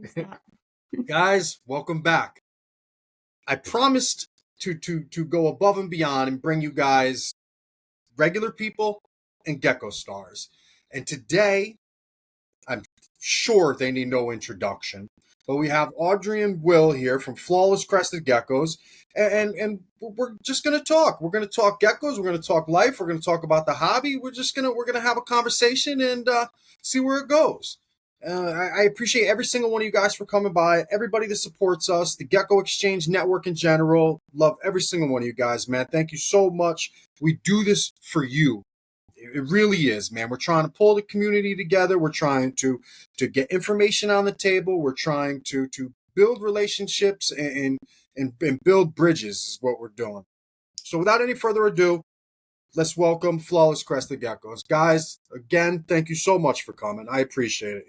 Who's that? Guys, welcome back. I promised to go above and beyond and bring you guys regular people and Gecko stars. And today, I'm sure they need no introduction, but we have Audrey and Will here from Flawless Crested Geckos, and we're just gonna talk. We're gonna talk geckos. We're gonna talk life. We're gonna talk about the hobby. We're gonna have a conversation and see where it goes. I appreciate every single one of you guys for coming by. Everybody that supports us, the Gecko Exchange Network in general. Love every single one of you guys, man. Thank you so much. We do this for you. It really is, man. We're trying to pull the community together. We're trying to get information on the table. We're trying to build relationships and build bridges is what we're doing. So without any further ado, let's welcome Flawless Crested Geckos. Guys, again, thank you so much for coming. I appreciate it.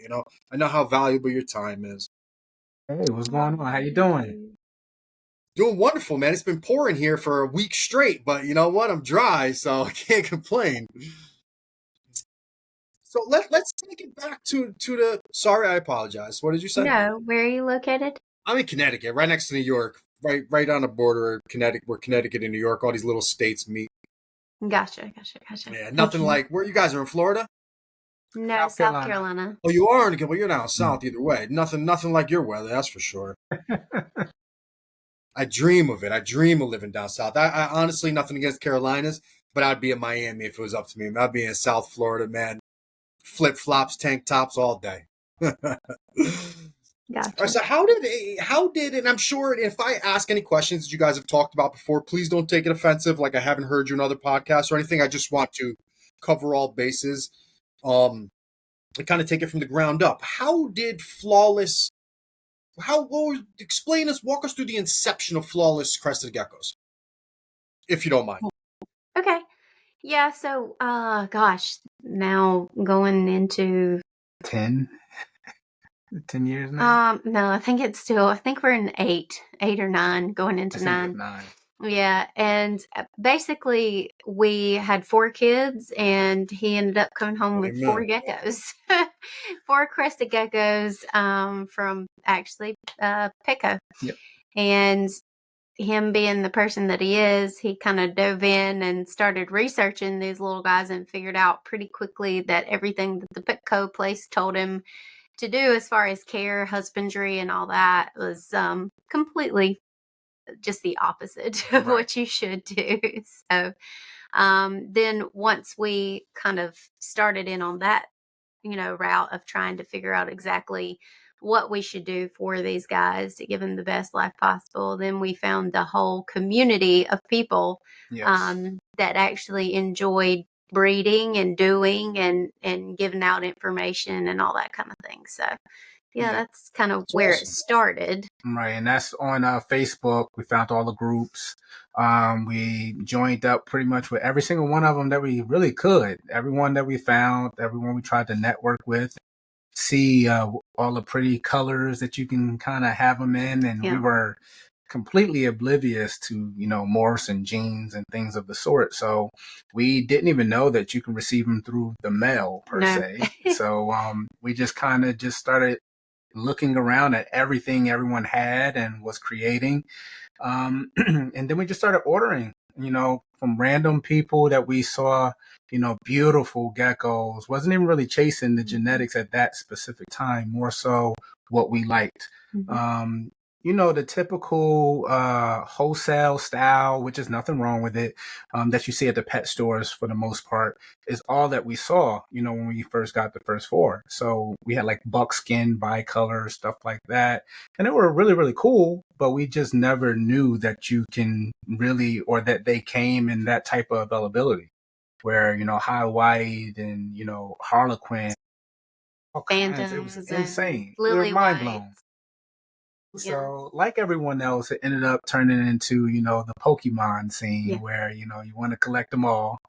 I know how valuable your time is. Hey, what's going on? How you doing? Doing wonderful, man. It's been pouring here for a week straight, but you know what? I'm dry, so I can't complain. So let's take it back to the. Sorry, I apologize. What did you say? No, where are you located? I'm in Connecticut, right next to New York, right on the border of Connecticut, where Connecticut and New York, all these little states meet. Gotcha. Yeah, nothing like where you guys are in Florida. No, South Carolina. Oh, you are in. Well, you're down south either way. Nothing like your weather, that's for sure. I dream of it. I dream of living down south. I honestly, nothing against Carolinas, but I'd be in Miami if it was up to me. I'd be in South Florida, man. Flip flops, tank tops all day. Gotcha. All right, so how did, and I'm sure if I ask any questions that you guys have talked about before, please don't take it offensive. Like I haven't heard you in other podcasts or anything. I just want to cover all bases. And kind of take it from the ground up. How did Flawless? Walk us through the inception of Flawless Crested Geckos, if you don't mind. Okay. Yeah, so gosh, now going into 10 years now. No, I think we're in eight or nine, going into nine. Yeah, and basically we had 4 kids, and he ended up coming home with 4 geckos, 4 crested geckos from actually Pico. Yep. And him being the person that he is, he kind of dove in and started researching these little guys and figured out pretty quickly that everything that the Pico place told him to do as far as care, husbandry, and all that was completely just the opposite of what you should do. So then once we kind of started in on that, route of trying to figure out exactly what we should do for these guys to give them the best life possible, then we found the whole community of people that actually enjoyed breeding and doing and giving out information and all that kind of thing. So that's kind of where it started. Right, and that's on Facebook. We found all the groups. We joined up pretty much with every single one of them that we really could. Everyone that we found, everyone we tried to network with, see all the pretty colors that you can kind of have them in. And we were completely oblivious to, morphs and genes and things of the sort. So we didn't even know that you can receive them through the mail per se. So we just kind of started looking around at everything everyone had and was creating. And then we just started ordering, from random people that we saw, beautiful geckos. Wasn't even really chasing the genetics at that specific time, more so what we liked. Mm-hmm. The typical wholesale style, which is nothing wrong with it, that you see at the pet stores for the most part, is all that we saw, when we first got the first 4. So we had like buckskin, bicolor, stuff like that. And they were really, really cool, but we just never knew that you can really, or that they came in that type of availability where, high white and, Harlequin, all kinds. It was insane. Lily mind blown. So like everyone else, it ended up turning into, the Pokemon scene where, you want to collect them all.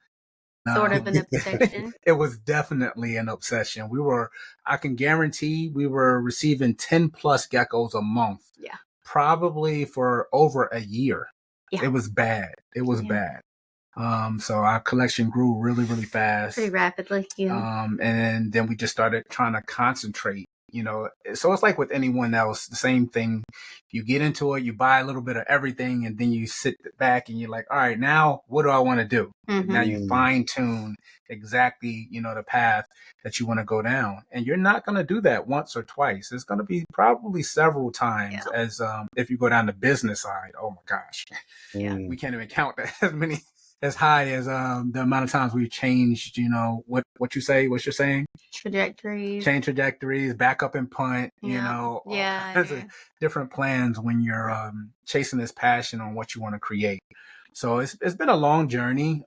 Sort of an obsession. It was definitely an obsession. I can guarantee we were receiving 10 plus geckos a month. Yeah. Probably for over a year. Yeah. It was bad. It was bad. So our collection grew really, really fast. Pretty rapidly. Yeah. And then we just started trying to concentrate, so it's like with anyone else, the same thing. You get into it, you buy a little bit of everything, and then you sit back and you're like, all right, now what do I want to do? Now you fine tune exactly, the path that you want to go down. And you're not going to do that once or twice. It's going to be probably several times as if you go down the business side. Oh my gosh. We can't even count that as high as the amount of times we've changed, what you're saying? Trajectories. Change trajectories, back up and punt, all kinds of different plans when you're chasing this passion on what you want to create. So it's been a long journey.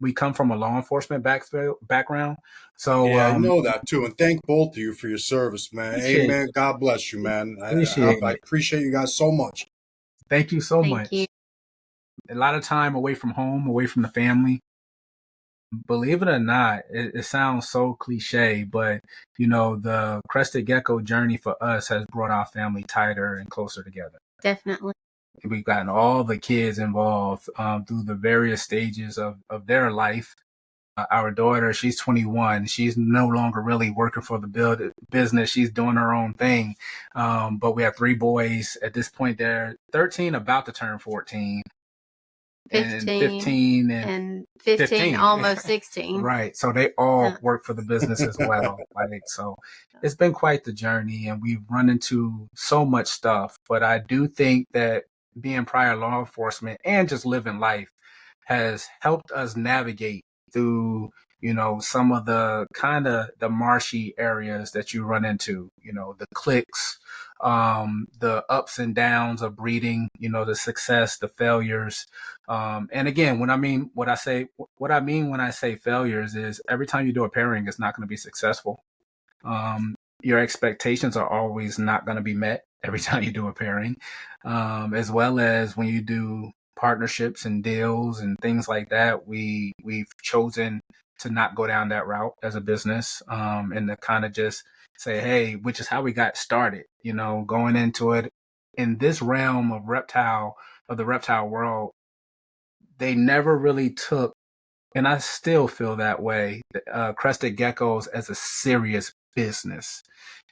We come from a law enforcement background. So I know that too. And thank both of you for your service, man. Amen. God bless you, man. I appreciate you guys so much. Thank you so much. You. A lot of time away from home, away from the family. Believe it or not, it sounds so cliche, but the Crested Gecko journey for us has brought our family tighter and closer together. Definitely. We've gotten all the kids involved through the various stages of their life. Our daughter, she's 21. She's no longer really working for the business. She's doing her own thing. But we have 3 boys at this point. They're 13, about to turn 14. 15 and 15 almost 16. Right. So they all work for the business as well. So it's been quite the journey, and we've run into so much stuff. But I do think that being prior law enforcement and just living life has helped us navigate through, some of the kind of the marshy areas that you run into, the cliques, the ups and downs of breeding, the success, the failures. And again, what I mean when I say failures is every time you do a pairing, it's not going to be successful. Your expectations are always not going to be met every time you do a pairing, as well as when you do partnerships and deals and things like that. We've chosen to not go down that route as a business, and to kind of just say, hey, which is how we got started, going into it in this realm of the reptile world. They never really took, and I still feel that way, crested geckos as a serious business.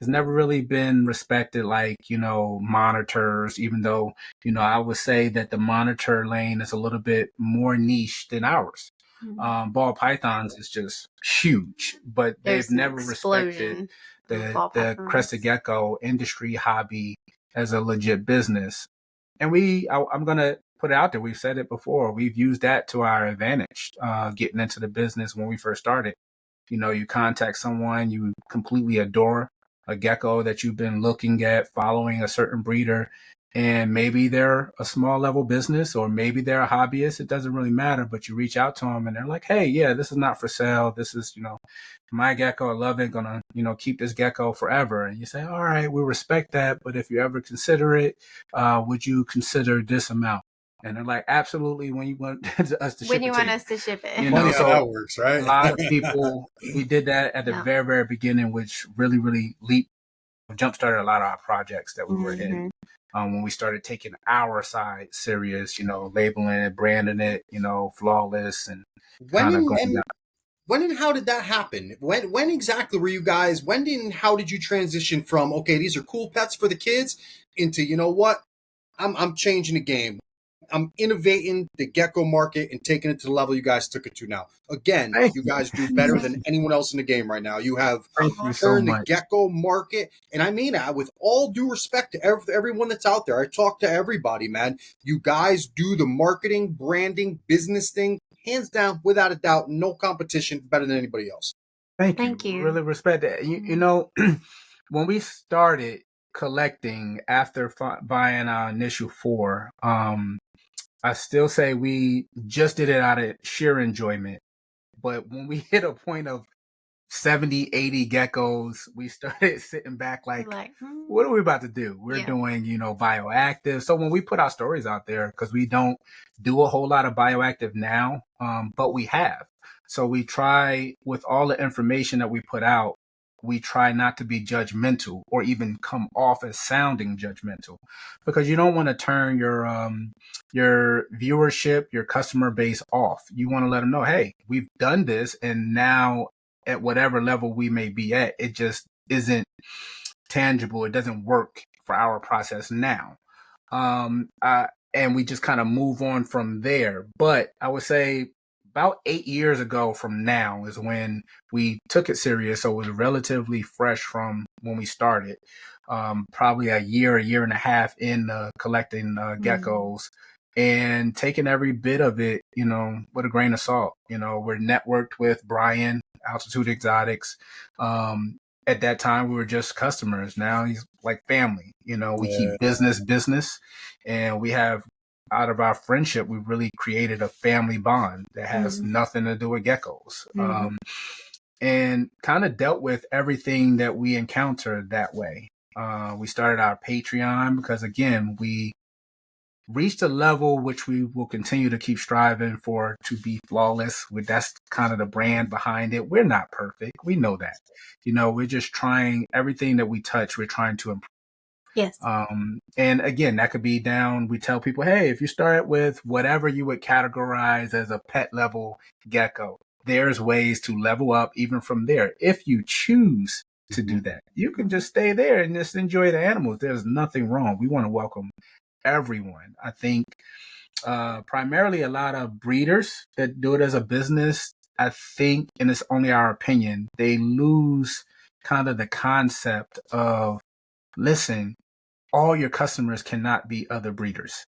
It's never really been respected like, monitors, even though, I would say that the monitor lane is a little bit more niche than ours. Ball pythons is just huge, but they've never respected the crested gecko industry hobby as a legit business. And I'm going to put it out there. We've said it before. We've used that to our advantage, getting into the business when we first started. You contact someone you completely adore, a gecko that you've been looking at, following a certain breeder, and maybe they're a small level business or maybe they're a hobbyist. It doesn't really matter, but you reach out to them and they're like, hey, yeah, this is not for sale. This is, my gecko. I love it. Gonna, keep this gecko forever. And you say, all right, we respect that. But if you ever consider it, would you consider this amount? And they're like, absolutely. When you want us to ship it. When you want us to ship it. Funny how that works, right? A lot of people, we did that at the very, very beginning, which really, really jump-started a lot of our projects that we were in. When we started taking our side serious, labeling it, branding it, flawless, and kind of going down. When and how did that happen? When exactly were you guys? How did you transition from, okay, these are cool pets for the kids, into, you know what, I'm changing the game. I'm innovating the gecko market and taking it to the level you guys took it to now. Again, you guys do better than anyone else in the game right now. You have turned the gecko market, and I mean that with all due respect to everyone that's out there. I talk to everybody, man. You guys do the marketing, branding, business thing, hands down, without a doubt, no competition, better than anybody else. Thank you. Really respect that. When we started collecting after buying our initial 4, I still say we just did it out of sheer enjoyment. But when we hit a point of 70, 80 geckos, we started sitting back like what are we about to do? We're doing, bioactive. So when we put our stories out there, because we don't do a whole lot of bioactive now, but we have. So we try, with all the information that we put out, we try not to be judgmental or even come off as sounding judgmental, because you don't want to turn your viewership, your customer base off. You want to let them know, hey, we've done this, and now at whatever level we may be at, it just isn't tangible. It doesn't work for our process now. And we just kind of move on from there. But I would say about 8 years ago from now is when we took it serious. So it was relatively fresh from when we started. Probably a year and a half in collecting geckos and taking every bit of it, with a grain of salt. We're networked with Brian, Altitude Exotics. At that time, we were just customers. Now he's like family. We keep business, and we have, out of our friendship, we really created a family bond that has nothing to do with geckos. And kind of dealt with everything that we encountered that way. We started our Patreon because, again, we reached a level which we will continue to keep striving for to be flawless. That's kind of the brand behind it. We're not perfect. We know that. We're just trying everything that we touch. We're trying to improve. Yes. And again, that could be down. We tell people, hey, if you start with whatever you would categorize as a pet level gecko, there's ways to level up even from there. If you choose to do that, you can just stay there and just enjoy the animals. There's nothing wrong. We want to welcome everyone. I think primarily a lot of breeders that do it as a business, I think, and it's only our opinion, they lose kind of the concept of, listen, all your customers cannot be other breeders.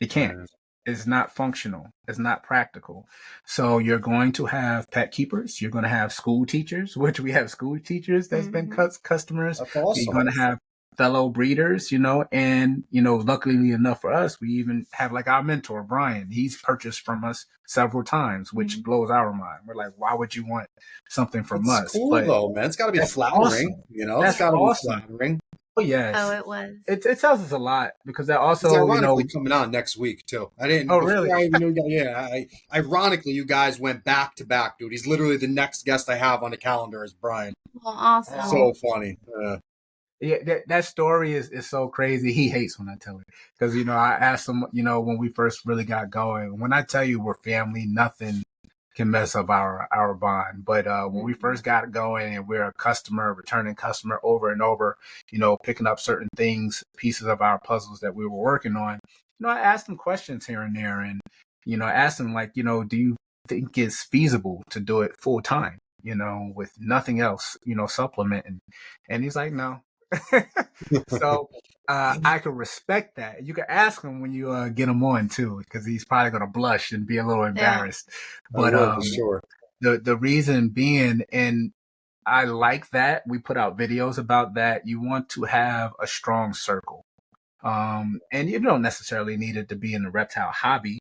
They can't. It's not functional. It's not practical. So you're going to have pet keepers. You're going to have school teachers, which we have school teachers that's been customers. That's awesome. You're going to have fellow breeders, and, luckily enough for us, we even have like our mentor, Brian. He's purchased from us several times, which blows our mind. We're like, why would you want something from us? It's cool though, man. It's got to be flattering. Awesome. It's got to be flattering. Oh, yes. Oh, it was. It tells us a lot because that also, it's ironically coming on next week too. I didn't. Oh, really? I even knew, ironically, you guys went back to back, dude. He's literally the next guest I have on the calendar is Brian. Well, awesome. So funny. Yeah, that story is so crazy. He hates when I tell it because, I asked him, when we first really got going, when I tell you we're family, nothing can mess up our bond. But when we first got going and we're a returning customer over and over, picking up certain things, pieces of our puzzles that we were working on, I asked him questions here and there and, I asked him like, do you think it's feasible to do it full time, with nothing else, supplementing? And he's like, no. So I can respect that. You can ask him when you get him on too, because he's probably going to blush and be a little embarrassed. But for sure. The reason being, and I like that we put out videos about that. You want to have a strong circle, and you don't necessarily need it to be in the reptile hobby.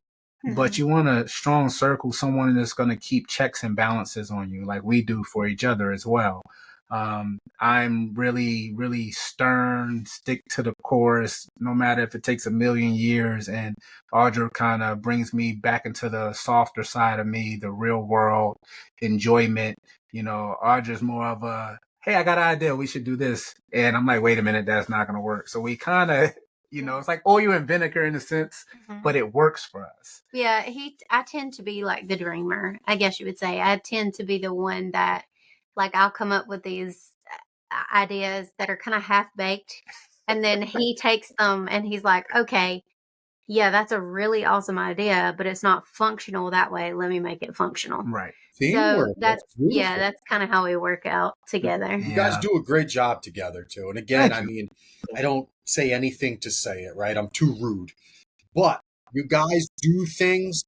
But you want a strong circle, someone that's going to keep checks and balances on you, like we do for each other as well. I'm really, really stern, stick to the course, no matter if it takes a million years. And Audra kind of brings me back into the softer side of me, the real world enjoyment. Audra's more of a, hey, I got an idea, we should do this. And I'm like, wait a minute, that's not going to work. So we kind of, it's like oil and vinegar in a sense, but it works for us. Yeah, I tend to be like the dreamer, I guess you would say. I tend to be the one that, like, I'll come up with these ideas that are kind of half-baked, and then he takes them and he's like, okay, yeah, that's a really awesome idea, but it's not functional that way. Let me make it functional. Right. So that's kind of how we work out together. You guys do a great job together too. And again, I mean, I don't say anything to say it, right? I'm too rude. But you guys do things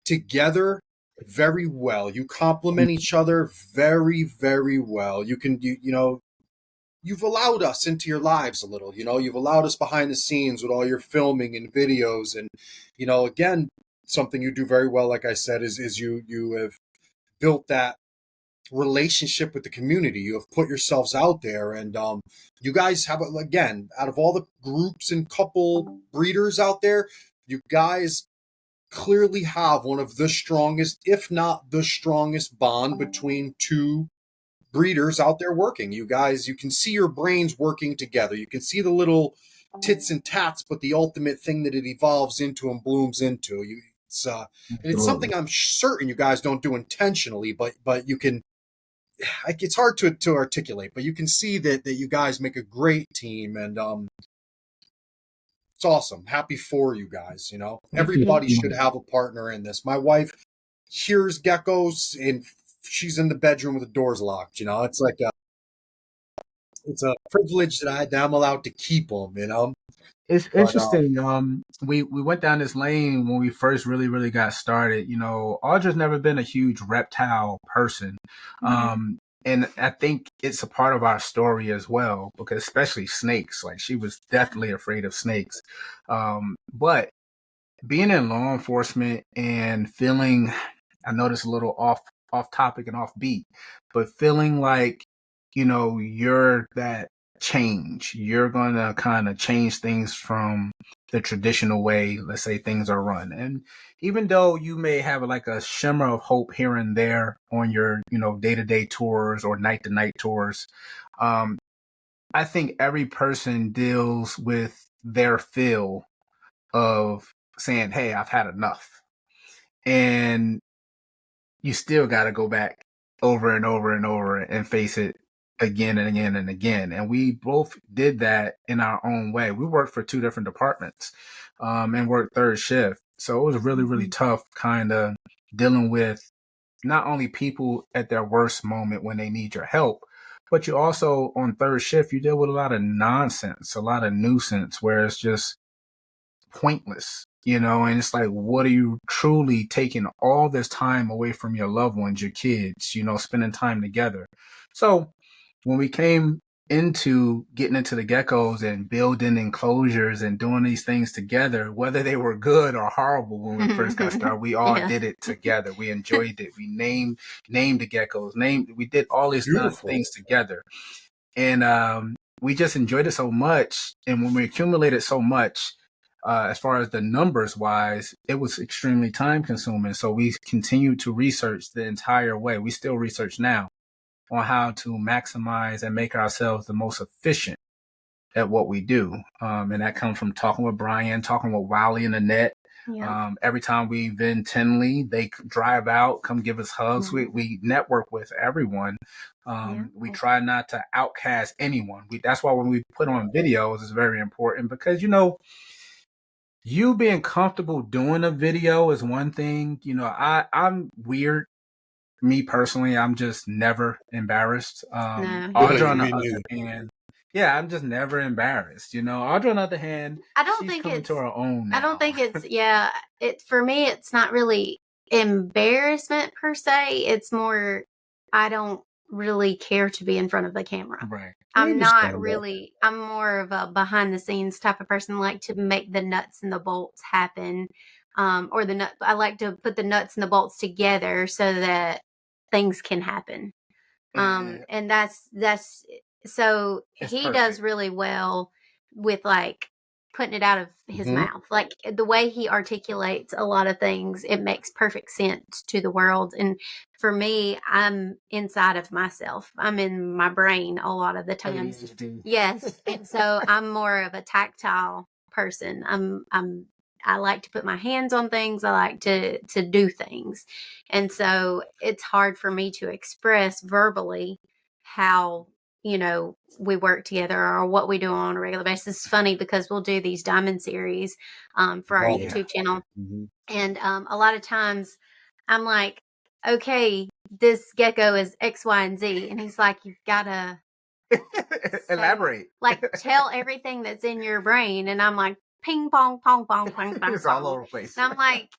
together very well. You complement each other very, very well. You've allowed us into your lives a little, you've allowed us behind the scenes with all your filming and videos. And, again, something you do very well, like I said, is you have built that relationship with the community. You have put yourselves out there, and you guys have, again, out of all the groups and couple breeders out there, you guys clearly have one of the strongest, if not the strongest, bond between two breeders out there working. You guys, you can see your brains working together. You can see the little tits and tats, but the ultimate thing that it evolves into and blooms into. And it's something I'm certain you guys don't do intentionally, but you can it's hard to articulate, but you can see that you guys make a great team, and it's awesome. Happy for you guys. You know, everybody should have a partner in this. My wife hears geckos and she's in the bedroom with the doors locked. You know, it's like it's a privilege that I'm allowed to keep them. You know, It's but interesting. We went down this lane when we first really got started. You know, Audra's never been a huge reptile person. And I think it's a part of our story as well, because especially snakes, like she was definitely afraid of snakes. But being in law enforcement and feeling, I know this is a little off topic and off beat, but feeling like, you know, you're that change. You're gonna kind of change things from the traditional way, let's say, things are run. And even though you may have like a shimmer of hope here and there on your, you know, day-to-day tours or night-to-night tours, I think every person deals with their fill of saying, hey, I've had enough. And you still got to go back over and over and over and face it again and again and again. And we both did that in our own way. We worked for 2 different departments and worked third shift. So it was really tough kind of dealing with not only people at their worst moment when they need your help, but you also on third shift, you deal with a lot of nonsense, a lot of nuisance where it's just pointless, you know, and it's like, what are you truly taking all this time away from your loved ones, your kids, you know, spending time together. So when we came into getting into the geckos and building enclosures and doing these things together, whether they were good or horrible when we first got started, we all did it together. We enjoyed it. We named the geckos, we did all these things together. And we just enjoyed it so much. And when we accumulated so much, as far as the numbers wise, it was extremely time consuming. So we continued to research the entire way. We still research now on how to maximize and make ourselves the most efficient at what we do. And that comes from talking with Brian, talking with Wiley and Annette. Yeah. Every time we vend Tinley, they drive out, come give us hugs. We network with everyone. We try not to outcast anyone. That's why when we put on videos, it's very important because, you know, you being comfortable doing a video is one thing. You know, I'm weird. Me personally, I'm just never embarrassed. Audra on the other hand, yeah, I'm just never embarrassed. You know, Audra on the other hand, she's coming to her own now. I don't think it's, for me, it's not really embarrassment per se. It's more, I don't really care to be in front of the camera. Right. I'm not really, I'm more of a behind the scenes type of person, like to make the nuts and the bolts happen. Or I like to put the nuts and the bolts together so that things can happen. And that's so he does really well with like putting it out of his mouth. Like the way he articulates a lot of things, it makes perfect sense to the world. And for me, I'm inside of myself. I'm in my brain a lot of the times. Yes. And so I'm more of a tactile person. I like to put my hands on things. I like to do things. And so it's hard for me to express verbally how, you know, we work together or what we do on a regular basis. It's funny because we'll do these diamond series for our YouTube channel. And a lot of times I'm like, okay, this gecko is X, Y, and Z. And he's like, you've got to elaborate. Like tell everything that's in your brain. And I'm like, ping, pong, pong, pong, pong, pong. It's all over the place. And I'm like,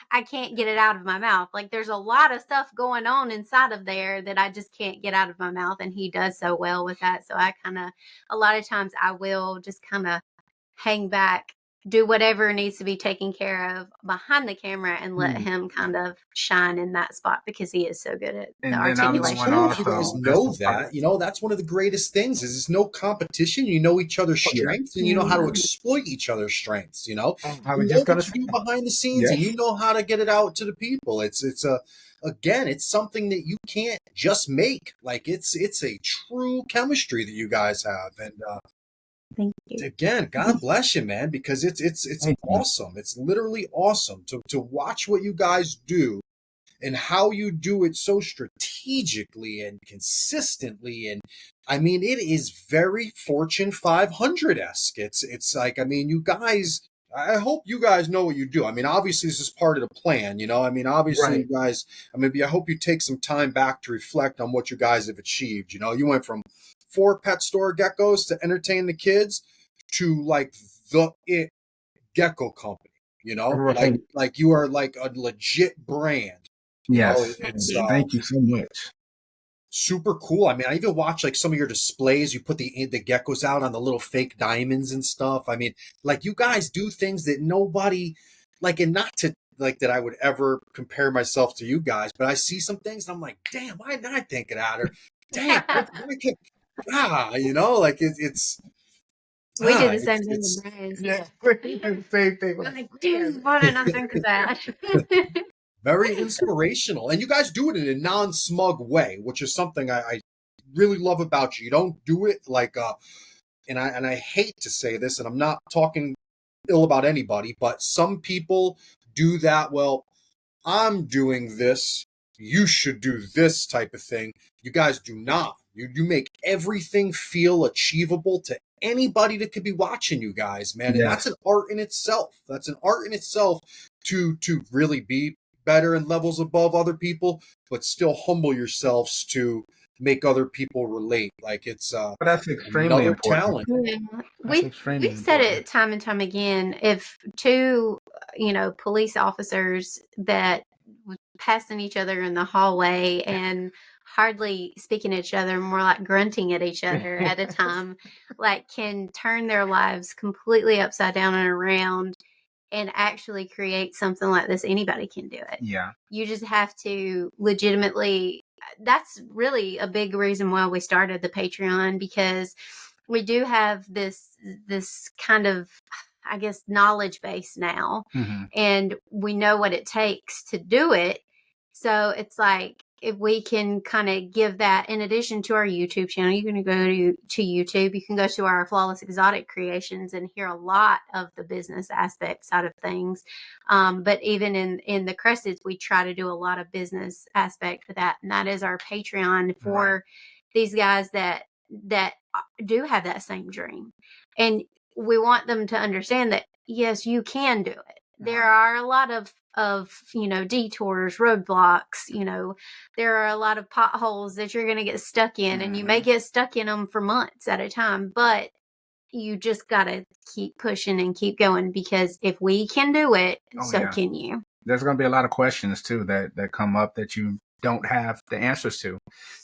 I can't get it out of my mouth. Like there's a lot of stuff going on inside of there that I just can't get out of my mouth. And he does so well with that. So I a lot of times I will just kind of hang back, do whatever needs to be taken care of behind the camera and let him kind of shine in that spot because he is so good at the articulation. You guys know that. You know, that's one of the greatest things is there's no competition. You know each other's strengths and you know how to exploit each other's strengths, you know. You know what you do behind the scenes and you know how to get it out to the people. Again, it's something that you can't just make. Like it's a true chemistry that you guys have. And thank you. Again, God bless you, man, because it's awesome. It's literally awesome to watch what you guys do and how you do it so strategically and consistently. And I mean, it is very Fortune 500-esque. It's like, I mean, you guys, I hope you guys know what you do. I mean, obviously this is part of the plan, you know. I mean, obviously Right. you guys, I mean, I hope you take some time back to reflect on what you guys have achieved. You know, you went from 4 pet store geckos to entertain the kids to like the it Gecko company, you know, Right. like you are like a legit brand, you know. Yes. Thank It's you. Thank you so much. super cool. I mean, I even watch like some of your displays. You put the geckos out on the little fake diamonds and stuff. I mean, like you guys do things that nobody like, and not to like that I would ever compare myself to you guys, but I see some things and I'm like, damn, why didn't I think of that? Or damn, why can't, you know, like it's We do the same thing it's with Bryce. Yeah, we're doing the same thing. We're like, dude, why didn't I think of that? very inspirational. And you guys do it in a non-smug way, which is something I really love about you. You don't do it like and I hate to say this, and I'm not talking ill about anybody, but some people do that. Well, I'm doing this. You should do this type of thing. You guys do not. You make everything feel achievable to anybody that could be watching you guys, man. And that's Yes. an art in itself. That's an art in itself to really be better and levels above other people, but still humble yourselves to make other people relate. Like it's But that's extremely another important. talent. Yeah. That's We've extremely said important. it time and time again. If two, police officers that was passing each other in the hallway and hardly speaking to each other, more like grunting at each other at a time, like can turn their lives completely upside down and around and actually create something like this, anybody can do it. Yeah. You just have to legitimately. That's really a big reason why we started the Patreon, because we do have this kind of, I guess, knowledge base now, Hmm. and we know what it takes to do it. So it's like, if we can kind of give that in addition to our YouTube channel, you can go to YouTube, you can go to our Flawless Exotic Creations and hear a lot of the business aspect side of things. But even in the Cresteds, we try to do a lot of business aspect with that. And that is our Patreon for these guys that do have that same dream. And we want them to understand that, yes, you can do it. There are a lot of detours, roadblocks, there are a lot of potholes that you're going to get stuck in, and you may get stuck in them for months at a time, but you just got to keep pushing and keep going, because if we can do it, so Yeah. can you. There's going to be a lot of questions too that come up that you don't have the answers to,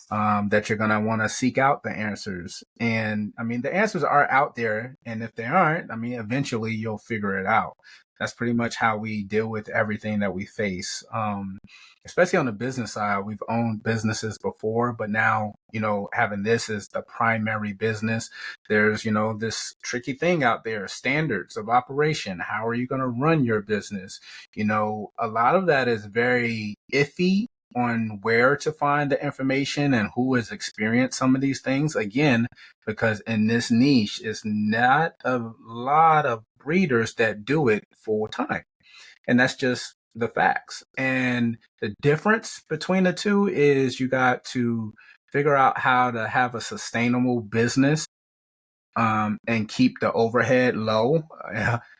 that you're going to want to seek out the answers. And I mean, the answers are out there. And if they aren't, I mean, eventually you'll figure it out. That's pretty much how we deal with everything that we face. Especially on the business side, we've owned businesses before, but now, having this as the primary business, there's, this tricky thing out there, standards of operation. How are you going to run your business? A lot of that is very iffy on where to find the information and who has experienced some of these things. Again, because in this niche, it's not a lot of breeders that do it full time. And that's just the facts. And the difference between the two is you got to figure out how to have a sustainable business, and keep the overhead low,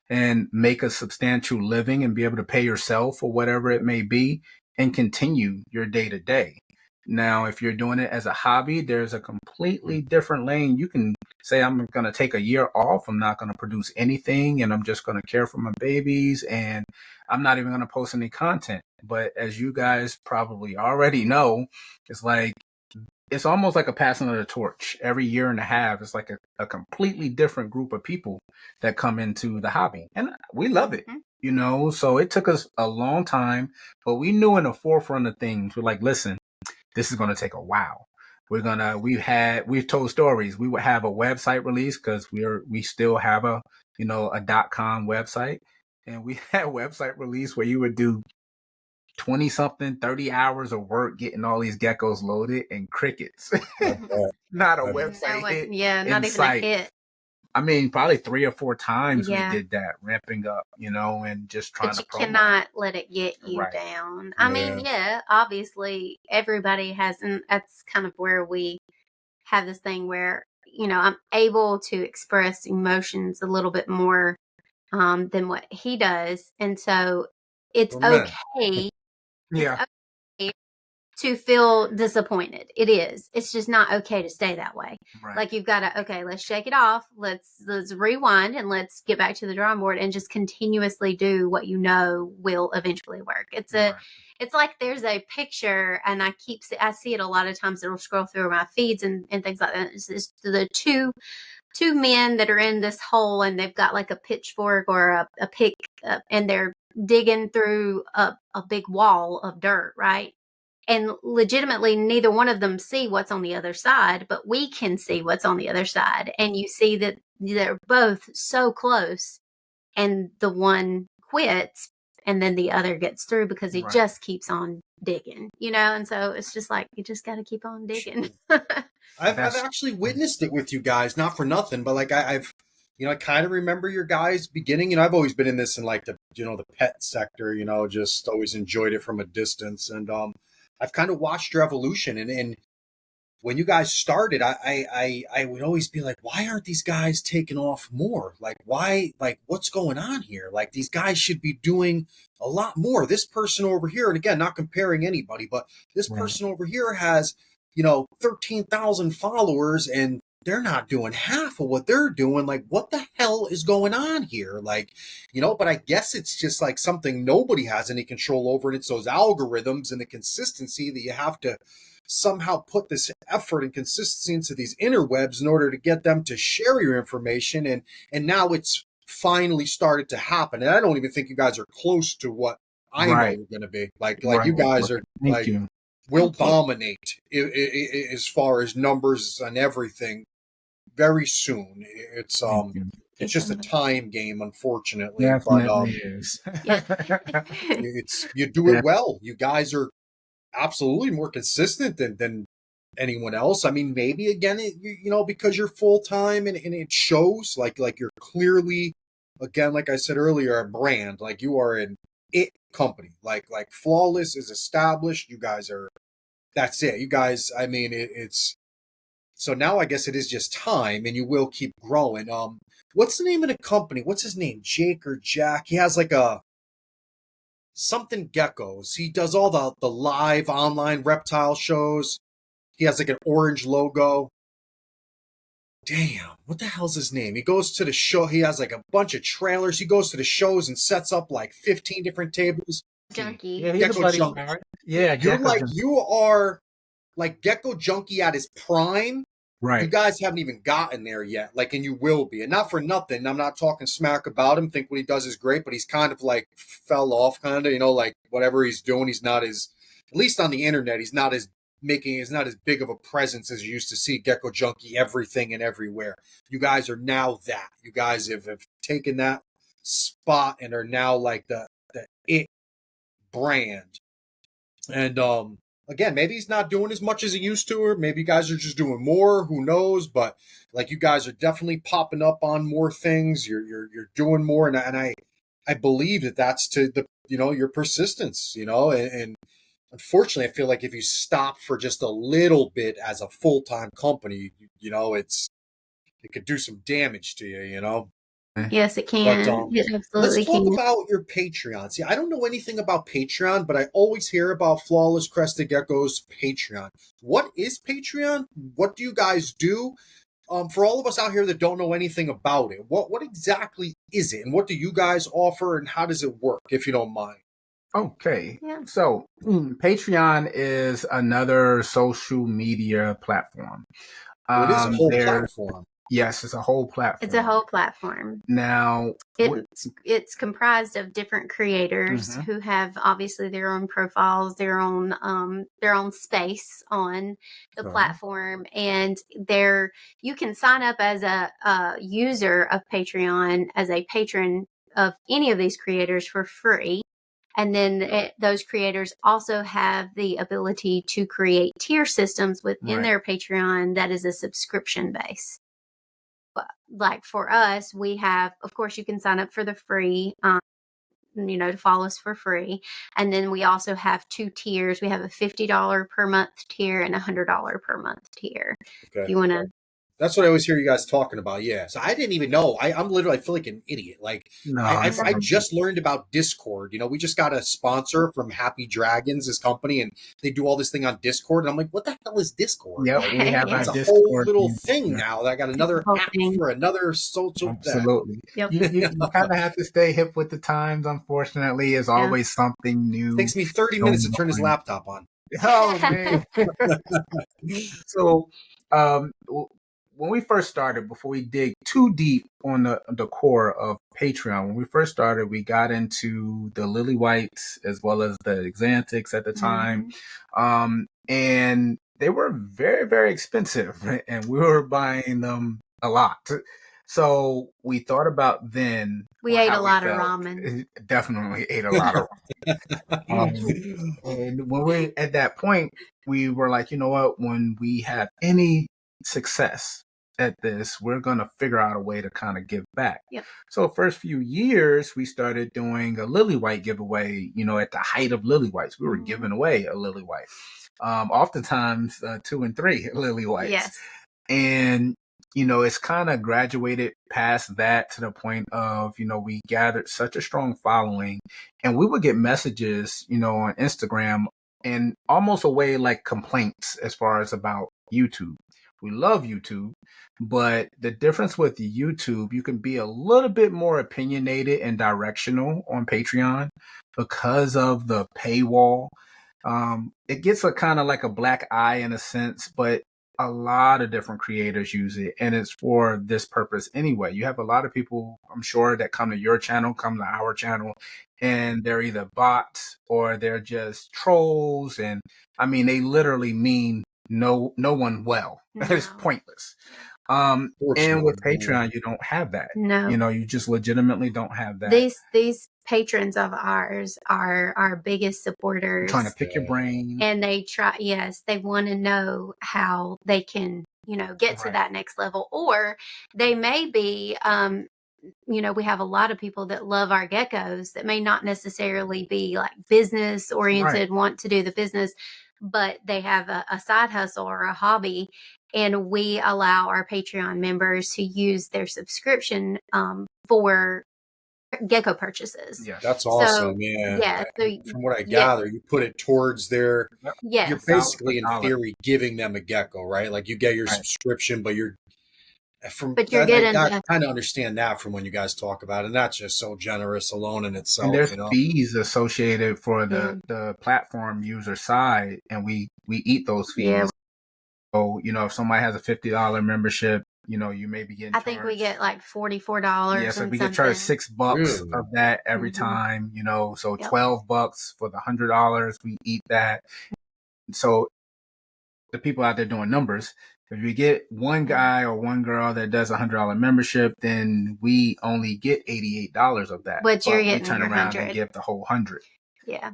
and make a substantial living and be able to pay yourself or whatever it may be and continue your day to day. Now, if you're doing it as a hobby, there's a completely different lane. You can say, I'm going to take a year off. I'm not going to produce anything, and I'm just going to care for my babies, and I'm not even going to post any content. But as you guys probably already know, it's almost like a passing of the torch. Every year and a half, it's like a completely different group of people that come into the hobby. And we love it, So it took us a long time, but we knew in the forefront of things, we're like, listen, this is going to take a while. We've told stories. We would have a website release because we still have a .com website. And we had a website release where you would do 20 something, 30 hours of work getting all these geckos loaded and crickets. Not a website hit. Yeah, not in even sight. a hit. I mean, probably 3 or 4 times we Yeah. did that, ramping up, and just trying But to you promote. cannot let it get you Right. down. I mean, Yeah. yeah, obviously everybody has, and that's kind of where we have this thing where, I'm able to express emotions a little bit more than what he does. And so it's For men. okay. It's Yeah. okay to feel disappointed. It is. It's just not okay to stay that way. Right. Like you've got to, okay, let's shake it off. Let's rewind and let's get back to the drawing board and just continuously do what will eventually work. Right. It's like there's a picture, and I see it a lot of times. It'll scroll through my feeds and things like that. It's the two men that are in this hole, and they've got like a pitchfork or a pick, and they're digging through a big wall of dirt, right? And legitimately, neither one of them see what's on the other side, but we can see what's on the other side. And you see that they're both so close, and the one quits, and then the other gets through because he Right. just keeps on digging, And so it's just like, you just got to keep on digging. I've actually witnessed it with you guys, not for nothing, but like I've I kind of remember your guys' beginning. I've always been in this in like the the pet sector. Just always enjoyed it from a distance, and I've kind of watched your evolution. And when you guys started, I would always be like, why aren't these guys taking off more? Like, why? Like, what's going on here? Like, these guys should be doing a lot more. This person over here, and again, not comparing anybody, but this Right. person over here has 13,000 followers, and they're not doing half of what they're doing. Like, what the hell is going on here? Like, but I guess it's just like something nobody has any control over, and it's those algorithms and the consistency that you have to somehow put this effort and consistency into these interwebs in order to get them to share your information. And now it's finally started to happen. And I don't even think you guys are close to what I know you're going to be. Like Right. you guys are Thank like, you. will dominate as far as numbers and everything very soon. It's Thank you. it's just a time game, unfortunately. Definitely But is. Yeah. you do it well. You guys are absolutely more consistent than anyone else. I mean, maybe again, because you're full time and it shows. Like you're clearly, again, like I said earlier, a brand. Like you are an it company. Like Flawless is established. You guys are. That's it. You guys. I mean, it's. So now I guess it is just time, and you will keep growing. What's the name of the company? What's his name? Jake or Jack? He has like a something Geckos. He does all the live online reptile shows. He has like an orange logo. Damn, what the hell's his name? He goes to the show. He has like a bunch of trailers. He goes to the shows and sets up like 15 different tables. Junkie. Yeah, he's Gecko a buddy. Junkie. Yeah, You are like Gecko Junkie at his prime. Right. You guys haven't even gotten there yet. Like, and you will be. And not for nothing. I'm not talking smack about him. Think what he does is great, but he's kind of like fell off, kind of, like whatever he's doing, he's not as, at least on the internet, he's not as big of a presence as you used to see. Gecko Junkie everything and everywhere. You guys are now that. You guys have taken that spot and are now like the it brand. And again, maybe he's not doing as much as he used to, or maybe you guys are just doing more. Who knows? But like, you guys are definitely popping up on more things. You're doing more, and I believe that's to the your persistence. And unfortunately, I feel like if you stop for just a little bit as a full-time company, it could do some damage to you. Yes, it can. But It let's absolutely talk can. about your Patreon. See, I don't know anything about Patreon, but I always hear about Flawless Crested Gecko's Patreon. What is Patreon? What do you guys do? For all of us out here that don't know anything about it, what exactly is it, and what do you guys offer, and how does it work, if you don't mind? Okay. Yeah. So Patreon is another social media platform. So it is a whole There's platform. Yes, it's a whole platform. It's a whole platform. Now, it's comprised of different creators who have obviously their own profiles, their own space on the platform, and you can sign up as a user of Patreon, as a patron of any of these creators for free. And then those creators also have the ability to create tier systems within their Patreon that is a subscription base. like for us, we have, of course, you can sign up for the free, to follow us for free. And then we also have 2 tiers. We have a $50 per month tier and a $100 per month tier. Okay. If you want to. That's what I always hear you guys talking about. Yeah. So I didn't even know. I'm literally, I feel like an idiot. Like No, I just learned about Discord. We just got a sponsor from Happy Dragons, this company, and they do all this thing on Discord. And I'm like, what the hell is Discord? Yep, Like, we have Yeah. a it's a Discord whole little team. thing now. I got another Whole app thing. for another social. Absolutely. Yep. You kind of have to stay hip with the times. Unfortunately, there's always something new. Takes me 30 minutes to turn his laptop on. Oh man! So, when we first started, before we dig too deep on the core of Patreon, when we first started, we got into the lily whites as well as the exantics at the time, and they were very, very expensive, and we were buying them a lot. So we thought about then. We ate a lot of ramen. Definitely ate a lot of ramen. And when we at that point, we were like, you know what? When we have any success at this, we're gonna figure out a way to kind of give back. Yep. So first few years, we started doing a lily white giveaway. At the height of lily whites, we were giving away a lily white. Oftentimes 2 and 3 lily whites. Yes. And it's kind of graduated past that to the point of, we gathered such a strong following, and we would get messages, on Instagram and almost a way like complaints as far as about YouTube. We love YouTube, but the difference with YouTube, you can be a little bit more opinionated and directional on Patreon because of the paywall. It gets a kind of like a black eye in a sense, but a lot of different creators use it, and it's for this purpose anyway. You have a lot of people, I'm sure, that come to your channel, come to our channel, and they're either bots or they're just trolls, and I mean, they literally mean no one well. No. It's pointless. And with Patreon, you don't have that. No. You just legitimately don't have that. These patrons of ours are our biggest supporters. Trying to pick your brain. And they want to know how they can, get to that next level. Or they may be, we have a lot of people that love our geckos that may not necessarily be like business oriented, want to do the business, but they have a side hustle or a hobby. And we allow our Patreon members to use their subscription for Gecko purchases. Yeah, that's awesome. So, from what I gather, you put it towards their. Yes. You're basically, in theory, giving them a Gecko, right? Like you get your subscription, but you're getting. I kind of understand that from when you guys talk about it, and that's just so generous alone in itself. And there's fees associated for the platform user side, and we eat those fees. Yeah. So if somebody has a $50 membership, you may be getting. I think we get like $44. Yeah, so we get charged $6 of that every time. So $12 for the $100. We eat that. So the people out there doing numbers, if we get one guy or one girl that does $100 membership, then we only get $88 of that. But you're getting we turn around and give the whole $100. Yeah.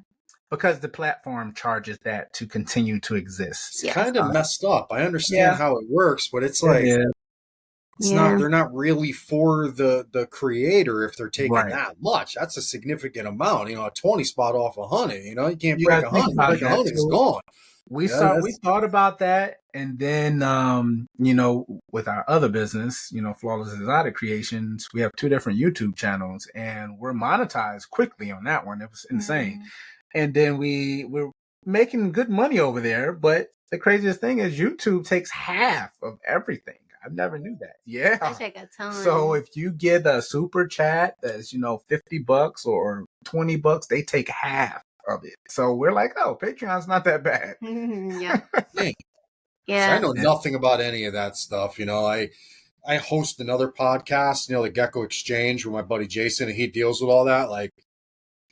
Because the platform charges that to continue to exist. It's kind of messed up. I understand how it works, but it's like it's not. They're not really for the creator if they're taking that much. That's a significant amount. A 20 spot off 100. You can't break 100. Break 100 is gone. We thought about that, and then with our other business, Flawless Exotic Creations, we have 2 different YouTube channels, and we're monetized quickly on that one. It was insane. And then we're making good money over there, but the craziest thing is YouTube takes half of everything. I never knew that. Yeah. They take a ton. So if you get a super chat that's, $50 or $20, they take half of it. So we're like, oh, Patreon's not that bad. Yeah. Yeah. So I know nothing about any of that stuff. I host another podcast, the Gecko Exchange with my buddy Jason, and he deals with all that. Like,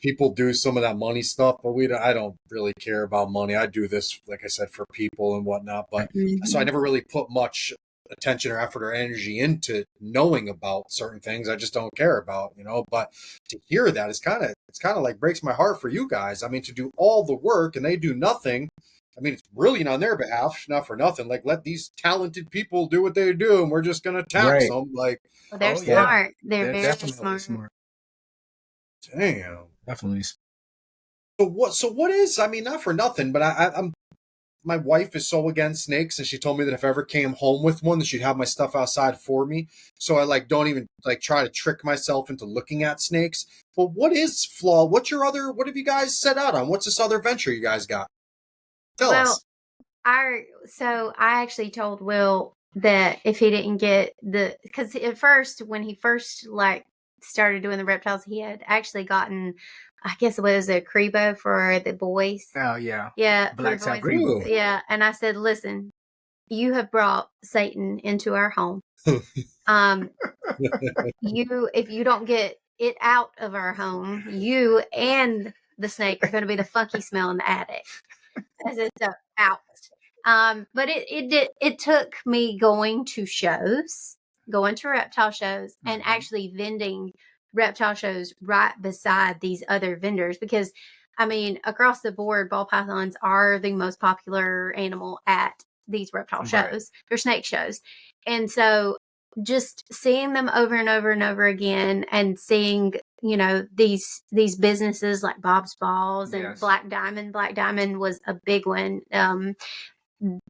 people do some of that money stuff, but I don't really care about money. I do this, like I said, for people and whatnot. But so I never really put much attention or effort or energy into knowing about certain things I just don't care about, but to hear that it's kind of like breaks my heart for you guys. I mean, to do all the work and they do nothing, I mean, it's brilliant on their behalf, not for nothing. Like, let these talented people do what they do, and we're just gonna tax Right. them. Like, Well, they're Oh yeah, smart. They're they're very definitely smart. smart. damn. Definitely. So what? So what is? I mean, not for nothing, but I'm. My wife is so against snakes, and she told me that if I ever came home with one, that she'd have my stuff outside for me. So I like don't even like try to trick myself into looking at snakes. But what is flaw? What's your other? What have you guys set out on? What's this other venture you guys got? Tell Well, us. so I actually told Will that if he didn't get because at first when he first like started doing the reptiles, he had actually gotten, I guess it was a Crebo for the boys. Oh yeah. Yeah, for the Black boys. Taboo. Yeah, and I said, listen, you have brought Satan into our home. If you don't get it out of our home, you and the snake are going to be the funky smell in the attic. As it's out. But it took me going to shows, going to reptile shows, and actually vending reptile shows right beside these other vendors because I mean, across the board, ball pythons are the most popular animal at these reptile shows. They're snake shows. And so just seeing them over and over and over again and seeing these businesses like Bob's Balls and Yes. Black Diamond was a big one.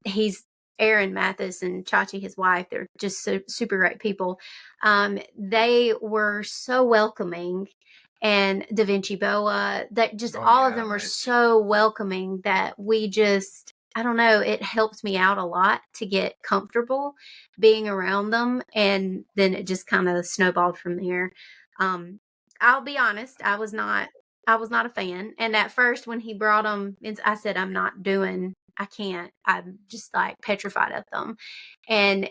He's Aaron Mathis and Chachi, his wife. They're just super great people. They were so welcoming, and Da Vinci Boa, that just all of them were so welcoming that we just, I don't know, it helped me out a lot to get comfortable being around them, and then it just kind of snowballed from there. I'll be honest, I was not a fan, and at first when he brought them, I said, I can't. I'm just like petrified of them. And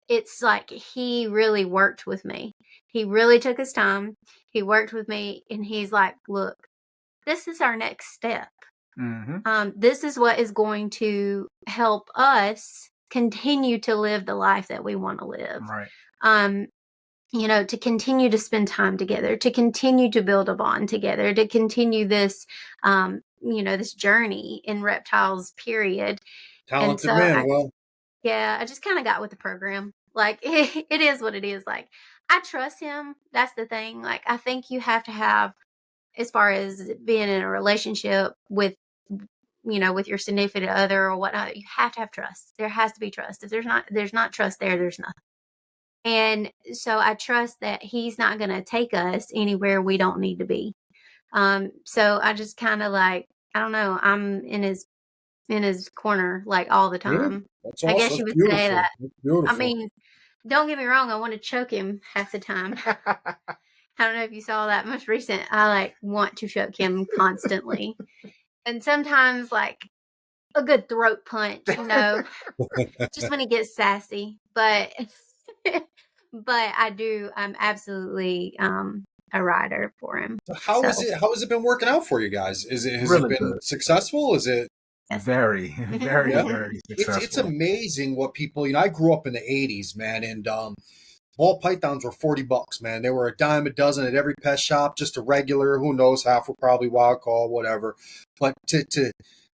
it's like he really worked with me. He really took his time. He worked with me, and he's like, look, this is our next step. This is what is going to help us continue to live the life that we want to live. Right. To continue to spend time together, to continue to build a bond together, to continue this, this journey in reptiles, period. Talented man. I just kind of got with the program. Like, it is what it is. Like, I trust him. That's the thing. Like, I think you have to have, as far as being in a relationship with your significant other or whatnot, you have to have trust. There has to be trust. If there's not trust there, there's nothing. And so I trust that he's not going to take us anywhere we don't need to be. So I just kind of like, I don't know, I'm in his corner like all the time. That's I awesome. guess you would say that. That's beautiful. I mean, don't get me wrong, I want to choke him half the time. I don't know if you saw that most recent. I like want to choke him constantly. And sometimes like a good throat punch, just when he gets sassy. But I'm absolutely a rider for him. How has it been working out for you guys? Has it been successful? Is it very, very, very successful? It's amazing what people, I grew up in the 80s, man, and ball pythons were $40, man. They were a dime a dozen at every pet shop, just a regular, who knows, half were probably wild call, whatever. But to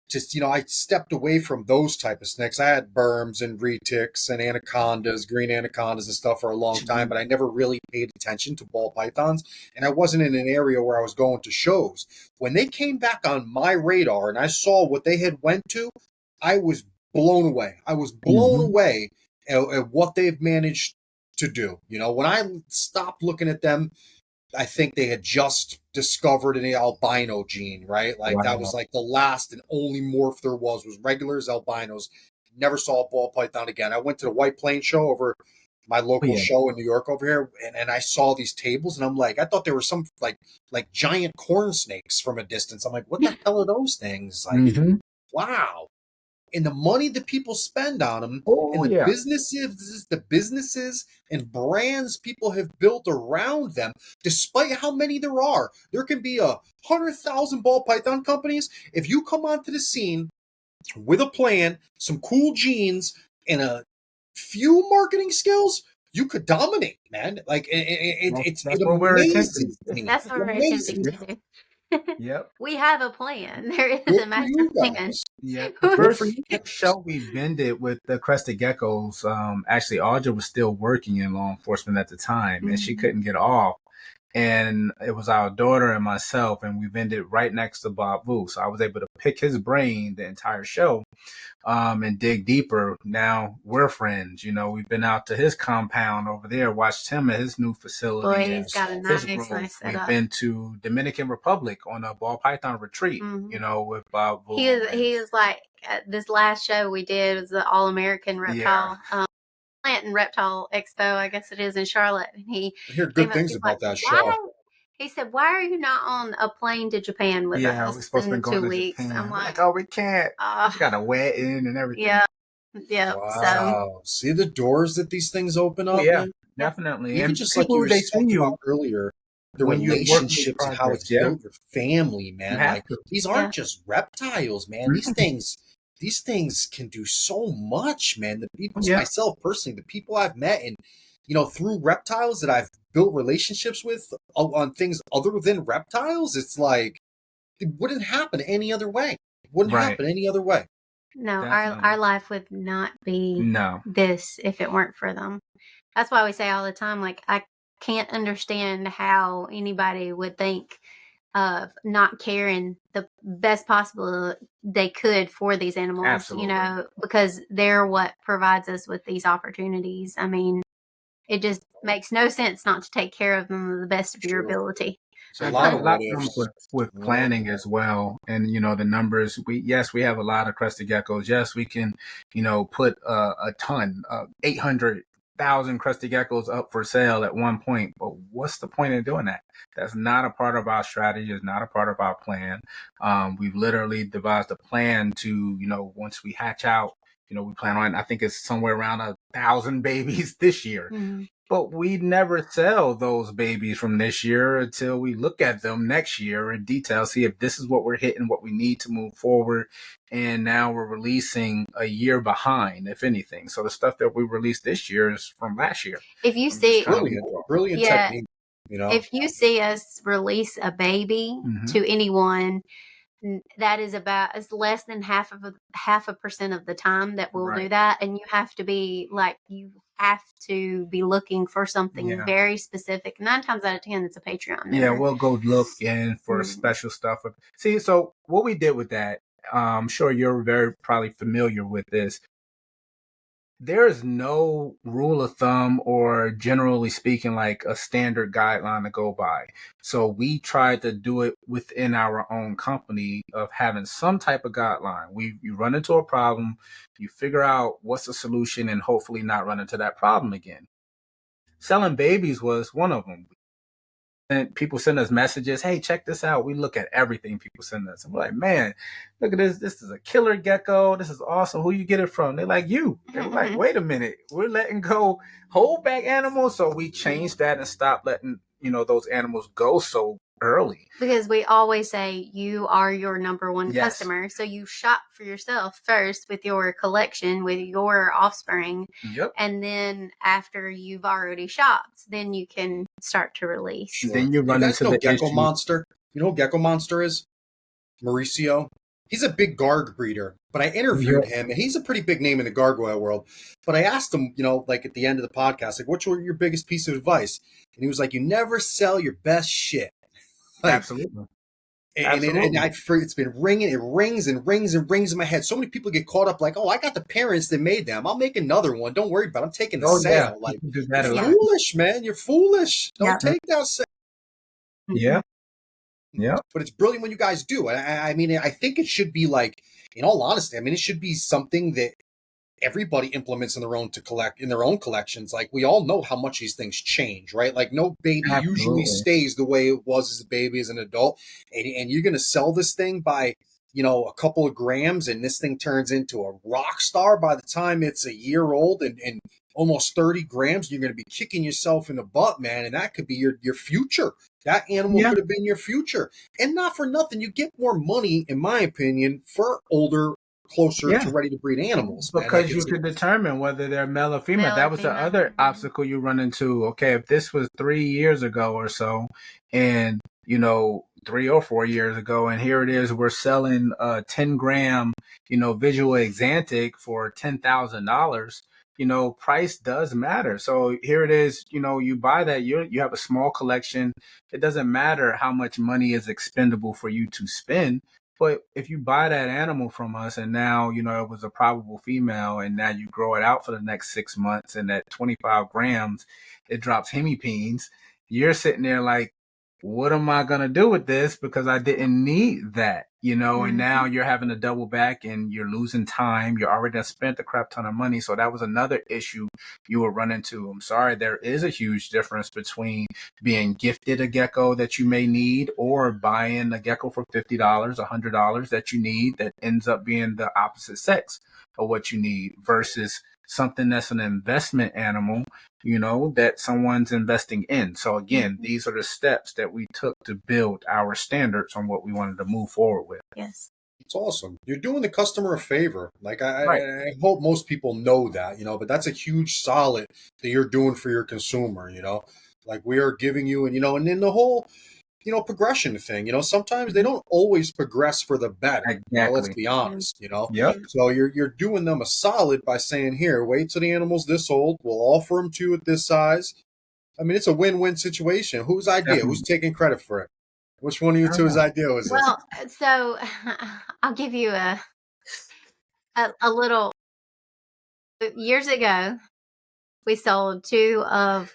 just, I stepped away from those type of snakes. I had berms and retics and anacondas, green anacondas and stuff for a long time, but I never really paid attention to ball pythons. And I wasn't in an area where I was going to shows. When they came back on my radar and I saw what they had went to, I was blown away. I was blown away at what they've managed to do. When I stopped looking at them, I think they had just discovered an albino gene, right? Like that was like the last and only morph there was regulars, albinos. Never saw a ball python again. I went to the White Plains show over my local show in New York over here, and I saw these tables, and I'm like, I thought there were some like giant corn snakes from a distance. I'm like, what the hell are those things? Like, wow. And the money that people spend on them, and the businesses and brands people have built around them, despite how many there are. There can be 100,000 ball python companies. If you come onto the scene with a plan, some cool genes, and a few marketing skills, you could dominate, man. Like it amazes me. That's what we're attempting to do. Yep. We have a plan. There is Good a for master you plan. guys. Yeah, the Good for first you guys. show we vended with the crested geckos, actually Audra was still working in law enforcement at the time, and she couldn't get off. And it was our daughter and myself, and we vended right next to Bob Vu. So I was able to pick his brain the entire show, and dig deeper. Now we're friends. You know, we've been out to his compound over there, watched him at his new facility. Boy, he's got a His nice growth. We've setup. been to Dominican Republic on a ball python retreat, you know, with Bob Vu. He was like, this last show we did was the All American Reptile Plant and Reptile Expo, I guess it is, in Charlotte. And I hear good things about that show. He said, "Why are you not on a plane to Japan with us we're supposed to be in going 2 to weeks?" Japan. I'm like, oh, we can't. We got a wedding and everything. Yeah. Wow. See the doors that these things open up? Yeah, definitely. Even And just like people, you were they see talking you about earlier, the when you're working relationships in and how it's progress, built your family, man. have Like to. these aren't just reptiles, man. These things can do so much, man. The people, myself personally, the people I've met and through reptiles that I've built relationships with on things other than reptiles, it's like it wouldn't happen any other way. It wouldn't happen any other way. No, our life would not be this if it weren't for them. That's why we say all the time, like, I can't understand how anybody would think of not caring the best possible they could for these animals. Absolutely. Because they're what provides us with these opportunities. I mean, it just makes no sense not to take care of them to the best of your ability. So a lot comes with planning as well, and the numbers. We have a lot of crested geckos. Yes, we can put a ton, 800,000 crested geckos up for sale at one point. But what's the point in doing that? That's not a part of our strategy. It's not a part of our plan. We've literally devised a plan to once we hatch out, we plan on, I think it's somewhere around 1,000 babies this year. But we never sell those babies from this year until we look at them next year in detail, see if this is what we're hitting, what we need to move forward. And now we're releasing a year behind, if anything. So the stuff that we released this year is from last year. If you see, brilliant technique. If you see us release a baby to anyone, that is less than half a percent of the time that we'll do that. And you have to be looking for something very specific. 9 times out of 10, it's a Patreon member. Yeah, we'll go look in for special stuff. See, so what we did with that, I'm sure you're very probably familiar with this. There is no rule of thumb or, generally speaking, like a standard guideline to go by. So we tried to do it within our own company of having some type of guideline. You run into a problem, you figure out what's the solution, and hopefully not run into that problem again. Selling babies was one of them. And people send us messages, hey, check this out. We look at everything people send us. And we're like, man, look at this. This is a killer gecko. This is awesome. Who you get it from? They're like, you. They're like, wait a minute. We're letting go whole back animals. So we changed that and stopped letting, those animals go so early. Because we always say you are your number one customer. So you shop for yourself first with your collection, with your offspring. And then after you've already shopped, then you can start to release. Then you run into the Gecko issue. Monster. You know who Gecko Monster is? Mauricio. He's a big garg breeder, but I interviewed him, and he's a pretty big name in the gargoyle world. But I asked him, like at the end of the podcast, like, what's your biggest piece of advice? And he was like, you never sell your best shit. Like, Absolutely. And it's been ringing. It rings and rings and rings in my head. So many people get caught up like, oh, I got the parents that made them. I'll make another one. Don't worry about it. I'm taking the sale. Yeah. Like, you're foolish, man. You're foolish. Don't take that sale. Yeah. Yeah. But it's brilliant when you guys do. I mean, I think it should be like, in all honesty, I mean, it should be something that everybody implements in their own collections. Like, we all know how much these things change, right? Like, no baby usually stays the way it was as a baby, as an adult. And you're going to sell this thing by, a couple of grams, and this thing turns into a rock star by the time it's a year old and almost 30 grams. You're going to be kicking yourself in the butt, man. And that could be your future. That animal could have been your future. And not for nothing, you get more money, in my opinion, for older, closer to ready to breed animals. Because you can determine whether they're male or female. That was the other obstacle you run into. Okay, if this was 3 years ago or so, and 3 or 4 years ago, and here it is, we're selling a 10-gram, visual Exantic for $10,000. Price does matter. So here it is, you buy that, you have a small collection. It doesn't matter how much money is expendable for you to spend. But if you buy that animal from us and now, it was a probable female and now you grow it out for the next 6 months and at 25 grams, it drops hemipenes, you're sitting there like, what am I going to do with this? Because I didn't need that, and now you're having to double back and you're losing time. You already spent a crap ton of money. So that was another issue you will run into. I'm sorry. There is a huge difference between being gifted a gecko that you may need or buying a gecko for $50, $100 that you need that ends up being the opposite sex of what you need versus something that's an investment animal, that someone's investing in. So again, these are the steps that we took to build our standards on what we wanted to move forward with. Yes. It's awesome. You're doing the customer a favor. Like I hope most people know that, but that's a huge solid that you're doing for your consumer, like we are giving you, and then the whole, progression thing, sometimes they don't always progress for the better. Exactly. Let's be honest, Yep. So you're doing them a solid by saying, here, wait till the animal's this old. We'll offer them to you at this size. I mean, it's a win-win situation. Whose idea? Definitely. Who's taking credit for it? Which one of you two's idea was this? Well, so I'll give you a little. Years ago, we sold 2 of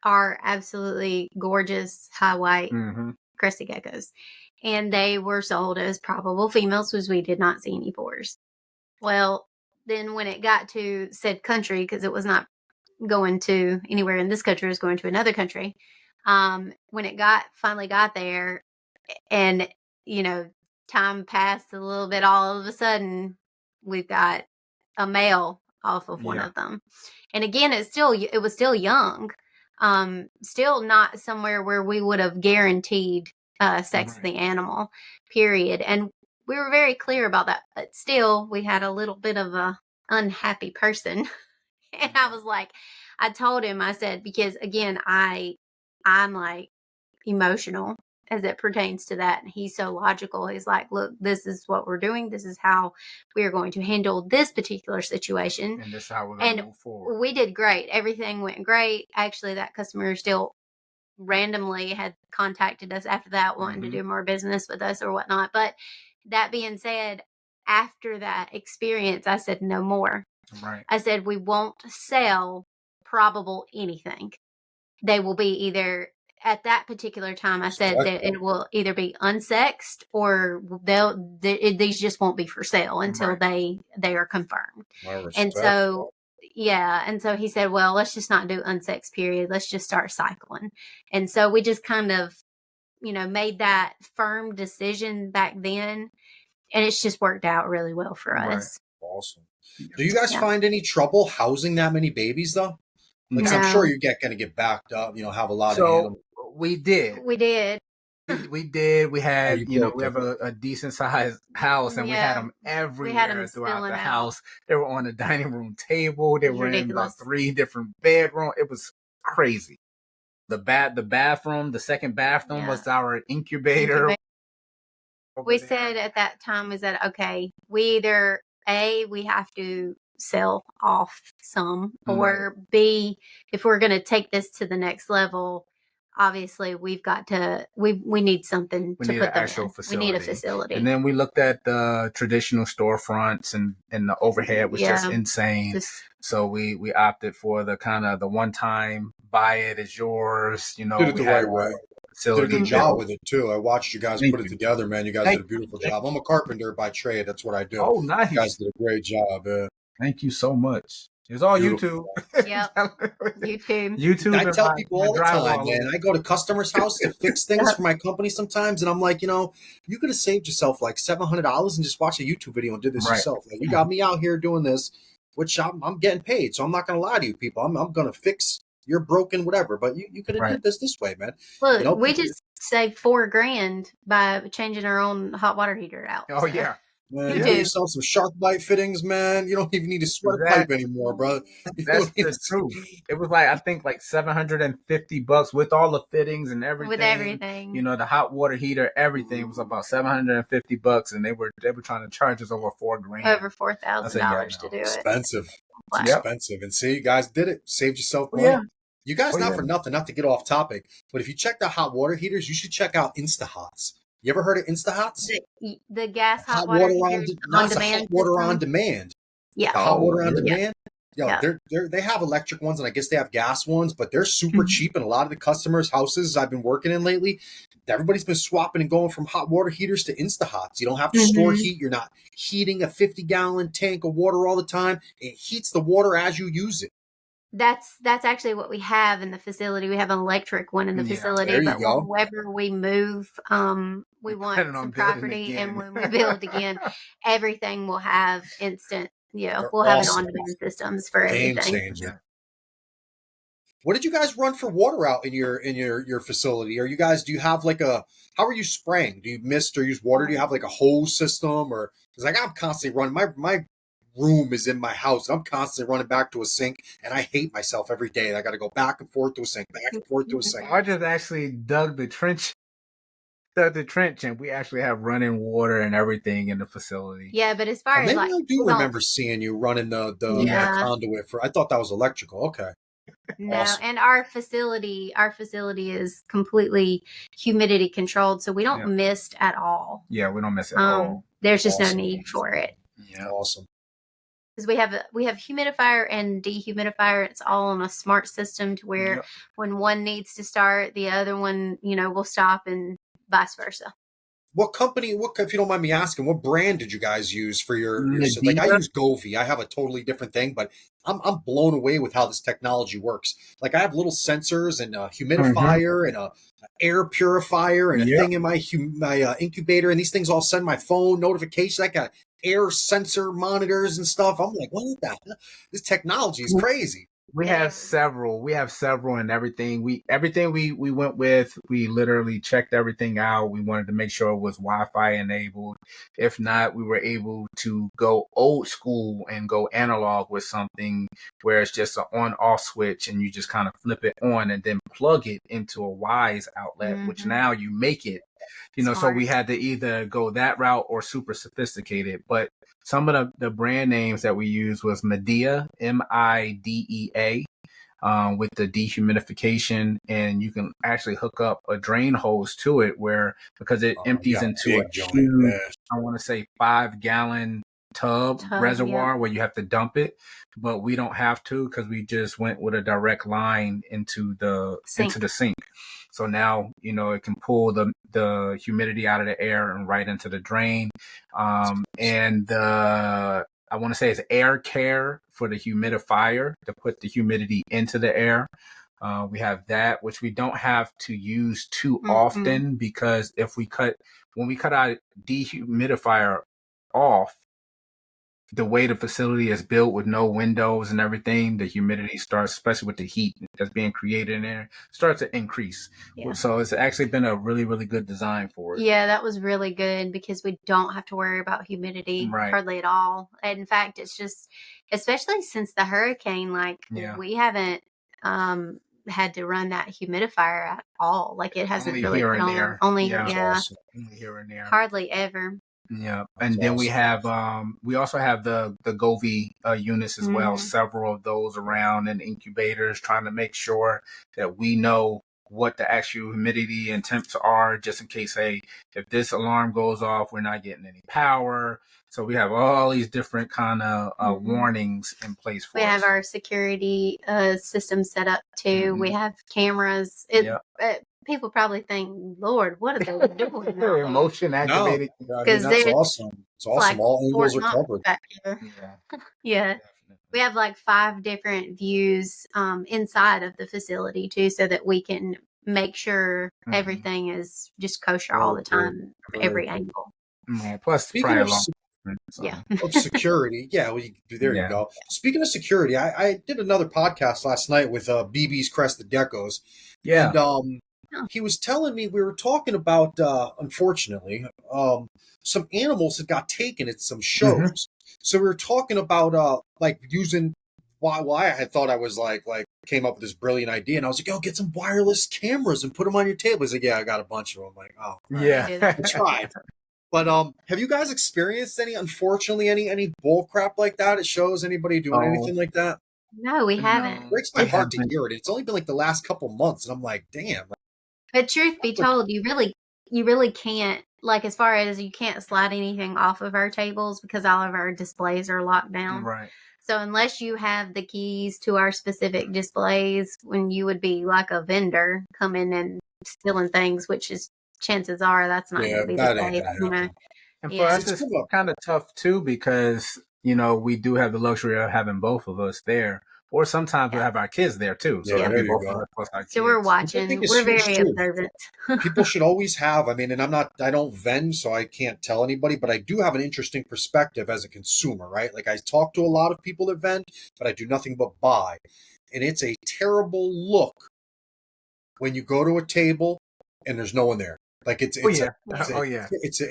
our absolutely gorgeous high white crested geckos, and they were sold as probable females because we did not see any boars. Well, then when it got to said country, because it was not going to anywhere in this country, it was going to another country. When it finally got there, and time passed a little bit, all of a sudden we've got a male off of one of them. And again, it was still young, still not somewhere where we would have guaranteed sex of the animal, period. And we were very clear about that, but still we had a little bit of a unhappy person. And I was like, I told him, I said, because again, I'm like emotional as it pertains to that. And he's so logical. He's like, look, this is what we're doing. This is how we are going to handle this particular situation. And this is how we're going to move forward. We did great. Everything went great. Actually, that customer still randomly had contacted us after that, wanting to do more business with us or whatnot. But that being said, after that experience, I said, no more. Right. I said, we won't sell probable anything. They will be either, at that particular time, I said that it will either be unsexed or these just won't be for sale until they are confirmed. And so, and so he said, well, let's just not do unsexed, period. Let's just start cycling. And so we just kind of, made that firm decision back then, and it's just worked out really well for us. Awesome. Do you guys find any trouble housing that many babies though? Like, No. I'm sure you going to get backed up, have a lot of animals. We did. We did. We had, we have a decent sized house, and we had them everywhere throughout the house. They were on the dining room table. They were in about 3 different bedrooms. It was crazy. The bathroom, the second bathroom was our incubator. We said at that time, is that okay? We either we have to sell off some, or B, if we're going to take this to the next level, obviously we've got to we need something to put them in. We need a facility. And then we looked at the traditional storefronts, and the overhead was just insane. So we opted for the kind of the one time buy it as yours. Did it the right way. Did a good job with it too. I watched you guys put it together, man. You guys did a beautiful job. I'm a carpenter by trade. That's what I do. Oh, nice. You guys did a great job. Thank you so much. It's all YouTube. Yep. YouTube. I tell people all the time, man. I go to customers' house to fix things for my company sometimes, and I'm like, you could have saved yourself like $700 and just watch a YouTube video and did this yourself. Like, you got me out here doing this, which I'm getting paid, so I'm not going to lie to you people. I'm going to fix your broken whatever, but you could have did this way, man. Look, we just saved $4,000 by changing our own hot water heater out. Oh yeah. Man, You you get do. yourself some shark bite fittings, man. You don't even need to sweat a pipe anymore, bro. You That's don't need the to- truth. It was like, I think like $750 with all the fittings and everything. With everything. You know, the hot water heater, everything was about $750, and they were trying to charge us over $4,000. Over I said, yeah, $4,000 to do it. expensive. It's Wow. expensive. And see, you guys did it. Saved yourself Oh, money. yeah. You guys, Oh, not yeah. for nothing, not to get off topic, but if you check out hot water heaters, you should check out Instahots. You ever heard of Instahots? The gas hot water heaters on demand hot water on system. demand. Yeah. The hot water on really? demand. Yo, Yeah. they have electric ones, and I guess they have gas ones, but they're super Mhm. cheap. And a lot of the customers' houses I've been working in lately, everybody's been swapping and going from hot water heaters to Instahots. You don't have to store Mhm. heat. You're not heating a 50-gallon tank of water all the time. It heats the water as you use it. That's actually what we have in the facility. We have an electric one in the Yeah, facility, there you but go. whenever we move, we want planning on some building property, again. and when we build again, everything will have instant. They're We'll have an awesome. on-demand systems for Game everything. changer. What did you guys run for water out in your facility? Do you have like how are you spraying? Do you mist or use water? Do you have like a hose system, or because like I'm constantly running my room is in my house. I'm constantly running back to a sink, and I hate myself every day. I got to go back and forth to a sink, back and forth to a sink. I just actually dug the trench, and we actually have running water and everything in the facility. Yeah, but as far as Maybe like, I do remember seeing you running the Yeah. conduit for. I thought that was electrical. Okay. no, Awesome. and our facility is completely humidity controlled, so we don't Yeah. mist at all. Yeah, we don't miss it at all. There's just Awesome. no need for it. Yeah. Awesome. Because we have humidifier and dehumidifier. It's all on a smart system to where Yep. when one needs to start, the other one, will stop, and vice versa. What company? If you don't mind me asking, what brand did you guys use for your like? I Medea. use Govee. I have a totally different thing, but I'm blown away with how this technology works. Like I have little sensors and a humidifier and a air purifier and a Yep. thing in my incubator, and these things all send my phone notifications. I got air sensor monitors and stuff. I'm like, what the hell? This technology is crazy. We have several. We have several, and everything we went with. We literally checked everything out. We wanted to make sure it was Wi-Fi enabled. If not, we were able to go old school and go analog with something where it's just an on-off switch, and you just kind of flip it on and then plug it into a Wise outlet, which Mhm. now you make it. So Smart. we had to either go that route or super sophisticated. But some of the brand names that we used was Medea, Midea, with the dehumidification, and you can actually hook up a drain hose to it because it empties into a huge, I want to say 5-gallon tub reservoir where you have to dump it, but we don't have to because we just went with a direct line into the sink. So now, it can pull the humidity out of the air and right into the drain. And I want to say it's air care for the humidifier to put the humidity into the air. We have that, which we don't have to use too often because when we cut our dehumidifier off, the way the facility is built with no windows and everything, the humidity starts, especially with the heat that's being created in there, starts to increase. Yeah. So it's actually been a really, really good design for it. Yeah, that was really good because we don't have to worry about humidity hardly at all. And in fact, it's just, especially since the hurricane, we haven't had to run that humidifier at all. Like it hasn't only really here been and on. there. Only Awesome. Only here and there. Hardly ever. Yeah, and then we have we also have the Govee units as well. Several of those around and incubators, trying to make sure that we know what the actual humidity and temps are, just in case, if this alarm goes off, we're not getting any power. So we have all these different kind of warnings in place for us. We have our security system set up too. We have cameras. People probably think, Lord, what are they doing? Motion activated. Because that's awesome. It's awesome. All angles are covered. Back here. Yeah. We have 5 different views inside of the facility too, so that we can make sure everything is just kosher all the time, every angle. Plus, speaking of security, there you go. Speaking of security, I did another podcast last night with BB's Crested Geckos. Yeah. And he was telling me, we were talking about, unfortunately, some animals that got taken at some shows. So we were talking about like using why I had thought I was like came up with this brilliant idea, and I was like, yo, get some wireless cameras and put them on your table. He's like, yeah, I got a bunch of them. I'm like, oh, Yeah. I tried. But have you guys experienced unfortunately any bull crap like that at shows? Anybody doing anything like that? No, we haven't. It breaks my heart to hear it. It's only been like the last couple months, and I'm like, damn. But truth be told, you really can't, like, as far as you can't slide anything off of our tables because all of our displays are locked down. Right. So unless you have the keys to our specific displays, when you would be like a vendor coming and stealing things, which is chances are that's not going to be the case. You know? And for us, it's kind of tough too because we do have the luxury of having both of us there. Or sometimes we have our kids there too. So there you go. So we're watching. We're very observant. People should always have, and I don't vend, so I can't tell anybody, but I do have an interesting perspective as a consumer, right? Like I talk to a lot of people that vend, but I do nothing but buy. And it's a terrible look when you go to a table and there's no one there. Like it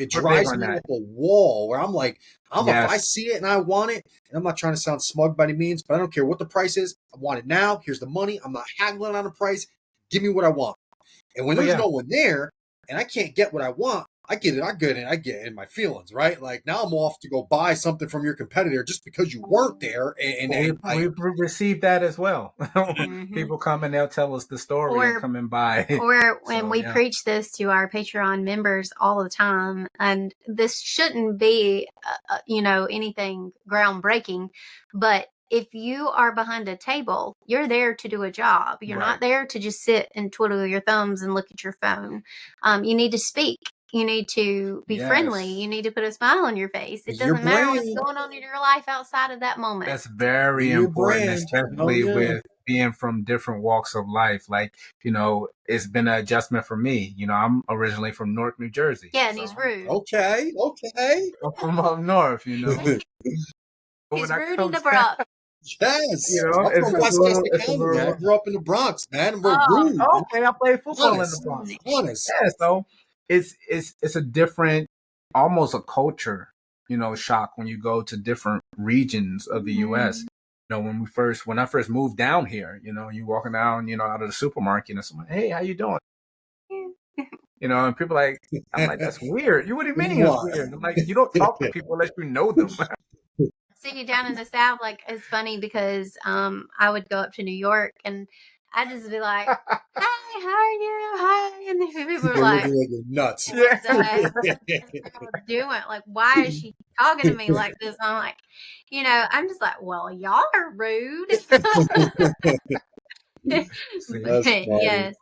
drives me up a wall where I'm like, if I see it and I want it, and I'm not trying to sound smug by any means, but I don't care what the price is. I want it now. Here's the money. I'm not haggling on the price. Give me what I want. And when there's no one there and I can't get what I want, I get in my feelings, right? Like now I'm off to go buy something from your competitor just because you weren't there. And we've received that as well. People come and they'll tell us the story and come and buy. Or when we preach this to our Patreon members all the time, and this shouldn't be, anything groundbreaking, but if you are behind a table, you're there to do a job. You're not there to just sit and twiddle your thumbs and look at your phone. You need to speak. You need to be friendly. You need to put a smile on your face. It doesn't matter what's going on in your life outside of that moment. That's very important, especially with being from different walks of life. Like, it's been an adjustment for me. I'm originally from Newark, New Jersey. Yeah, and he's rude. Okay. I'm from up north, He's rude and abrupt. Yes, I'm from West County. I grew up in the Bronx, man. We're rude. Okay, I played football in the Bronx. Honest. Yeah, so it's a different, almost a culture, shock when you go to different regions of the U.S. When I first moved down here, you walking down, out of the supermarket and someone, hey, how you doing? And people I'm like, that's weird. What do you mean it's weird? I'm like, you don't talk to people unless you know them. See, down in the South, it's funny because I would go up to New York and I'd just be like, "Hi, how are you? Hi," and then people were like, "You're nuts." What doing? Like, why is she talking to me like this? And I'm like, I'm just like, well, y'all are rude. Yes.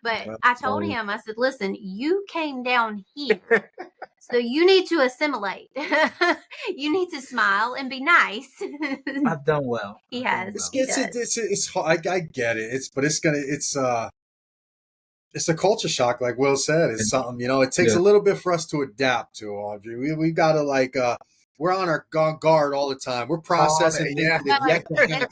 But I told him, I said, listen, you came down here, so you need to assimilate. You need to smile and be nice. I've done well. He has. It's I get it. It's a culture shock, like Will said. It's something, it takes a little bit for us to adapt to, Audrey. We got to we're on our guard all the time. We're processing things that yet to happen.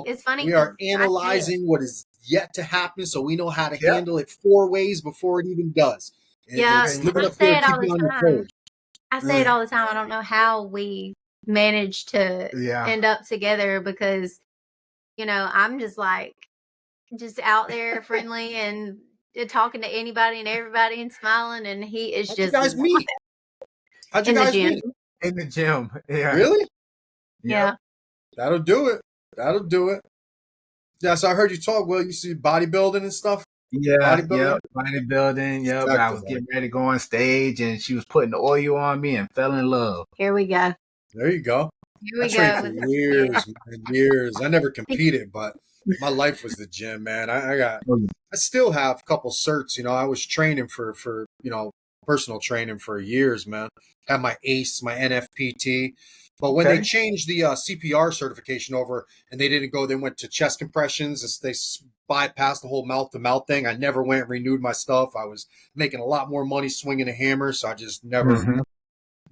It's funny. We are analyzing what is yet to happen, so we know how to handle it 4 ways before it even does. I say it all the time. I say it all the time. I don't know how we manage to end up together because, I'm just out there friendly and talking to anybody and everybody and smiling, and he is How'd just. You guys meet? How'd you guys meet? In the gym. Yeah. Really? Yeah. That'll do it. Yeah, so I heard you talk, Will. You see bodybuilding and stuff? Yeah, bodybuilding. Yep. I was getting ready to go on stage, and she was putting the oil on me and fell in love. Here we go. There you go. Here we go. For years. I never competed, but my life was the gym, man. I still have a couple certs. I was training for personal training for years, man. Had my ACE, my NFPT. But when they changed the CPR certification over and they went to chest compressions, they bypassed the whole mouth-to-mouth thing. I never went and renewed my stuff. I was making a lot more money swinging a hammer, so I just never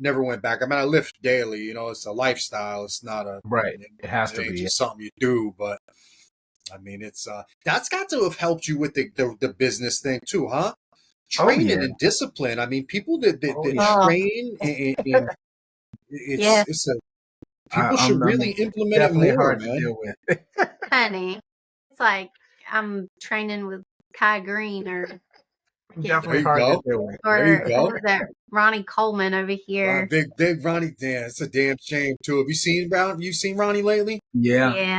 went back. I lift daily. It's a lifestyle. It's not a It has to be just something you do. But I mean, it's that's got to have helped you with the business thing too, huh? Oh Training yeah. and discipline. I mean, people Oh that yeah. Oh, train and yeah, it's a I, people should I'm really implement it definitely more, hard to man. deal with. honey. It's like I'm training with Kai Green or yeah, There Definitely you hard to go. deal with. There you or who go. was that? Ronnie Coleman over here. Big Ronnie. Dan. It's a damn shame too. Have you seen Ronnie lately? Yeah. Yeah.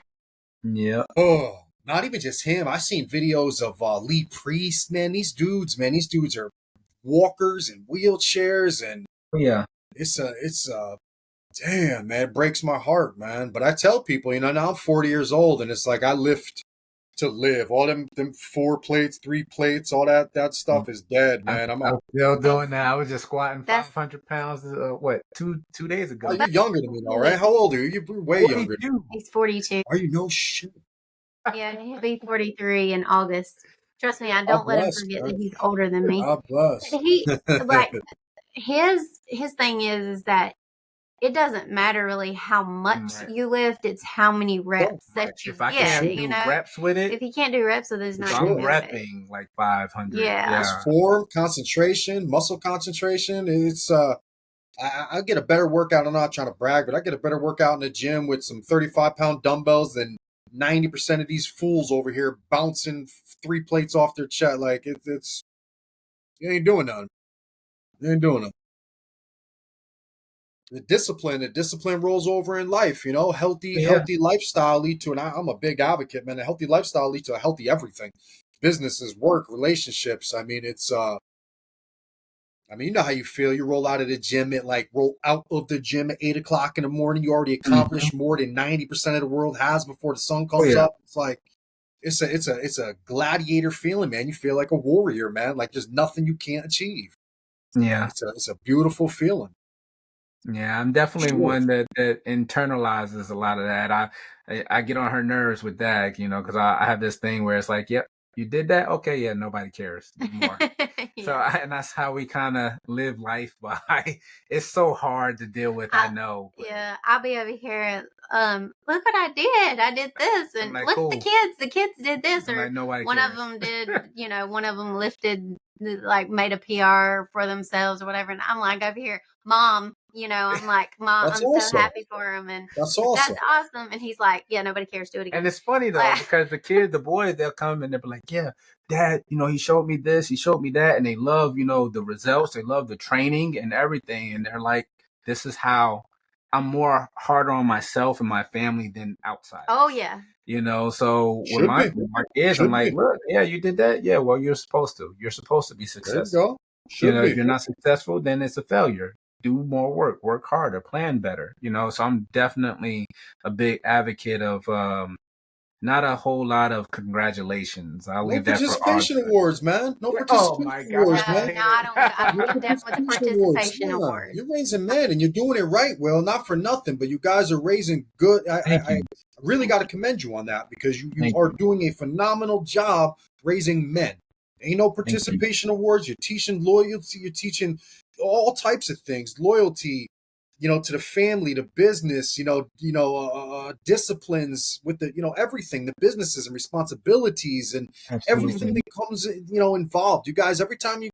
Yeah. Oh, not even just him. I've seen videos of Lee Priest, man. These dudes are walkers and wheelchairs, and Yeah. it's a damn, man. It breaks my heart, man. But I tell people, now I'm 40 years old, and it's like I lift to live. All them 4 plates, 3 plates, all that stuff is dead, man. I'm still That's doing that. I was just squatting that's 500 pounds. What, two days Oh, ago? you're younger than me, though, right? How old are you? You're way younger. 42. he's 42. Are you? No shit. Yeah, he'll be 43 in August. Trust me, I God don't let him bless, forget man. that he's older than me. God bless. He like his thing is that it doesn't matter really how much Right. you lift, it's how many reps Right. that you If I get, can't sure. you do know? reps with If it, he can't do reps with it, he's For not I'm gonna sure. do it. repping like 500. Yeah. It's Yeah. form, concentration, muscle concentration. It's I get a better workout. I'm not trying to brag, but I get a better workout in the gym with some 35-pound dumbbells than 90% of these fools over here bouncing 3 plates off their chest. Like it's you ain't doing nothing. You ain't doing nothing. The discipline rolls over in life. Yeah. Healthy lifestyle lead to, and I'm a big advocate, man. A healthy lifestyle lead to a healthy everything, businesses, work, relationships. I mean, you know how you feel. You roll out of the gym roll out of the gym at 8 o'clock in the morning. You already Mhm. accomplished more than 90% of the world has before the sun Oh comes yeah. up. It's like it's a gladiator feeling, man. You feel like a warrior, man. Like there's nothing you can't achieve. Yeah. It's a beautiful feeling. Yeah, I'm definitely Sure. one that internalizes a lot of that. I get on her nerves with that, because I have this thing where it's like, yep, you did that, okay, yeah, nobody cares, do more. So Yeah. and that's how we kind of live life by. It's so hard to deal with, I know, but Yeah, I'll be over here. Look what I did. I did this, I'm and like, look at the cool. kids. The kids did this, I'm or like, nobody one of cares. them did. One of them lifted, like made a PR for themselves or whatever. And I'm like over here, Mom. I'm like, Mom. That's I'm so awesome. happy for him, and That's that's awesome. awesome. And he's like, Yeah, nobody cares. Do it again. And it's funny though, because the boys, they'll come and they'll be like, yeah, Dad, he showed me this, he showed me that. And they love, the results. They love the training and everything. And they're like, this is how I'm more harder on myself and my family than outside. Oh yeah. So with Should be. my kids, I'm Should like, be. look, yeah, you did that. Yeah, well, you're supposed to. You're supposed to be There you successful. go. Should If be. you're not successful, then it's a failure. Do more work harder, plan better. So I'm definitely a big advocate of not a whole lot of congratulations. I'll No leave that for participation argument. awards, man. No Oh my participation God, awards, I man. No, hate I don't. I'm No down with the participation awards. participation Yeah. award. You're raising men and you're doing it right, Will. Not for nothing, but you guys are raising good. Thank I you. really got to commend you on that because you Thank are you. doing a phenomenal job raising men. Ain't no Thank you. participation awards. You're teaching loyalty. You're teaching all types of things. Loyalty, to the family, the business, disciplines with everything, the businesses and responsibilities and everything Absolutely. that comes, involved. You guys, every time you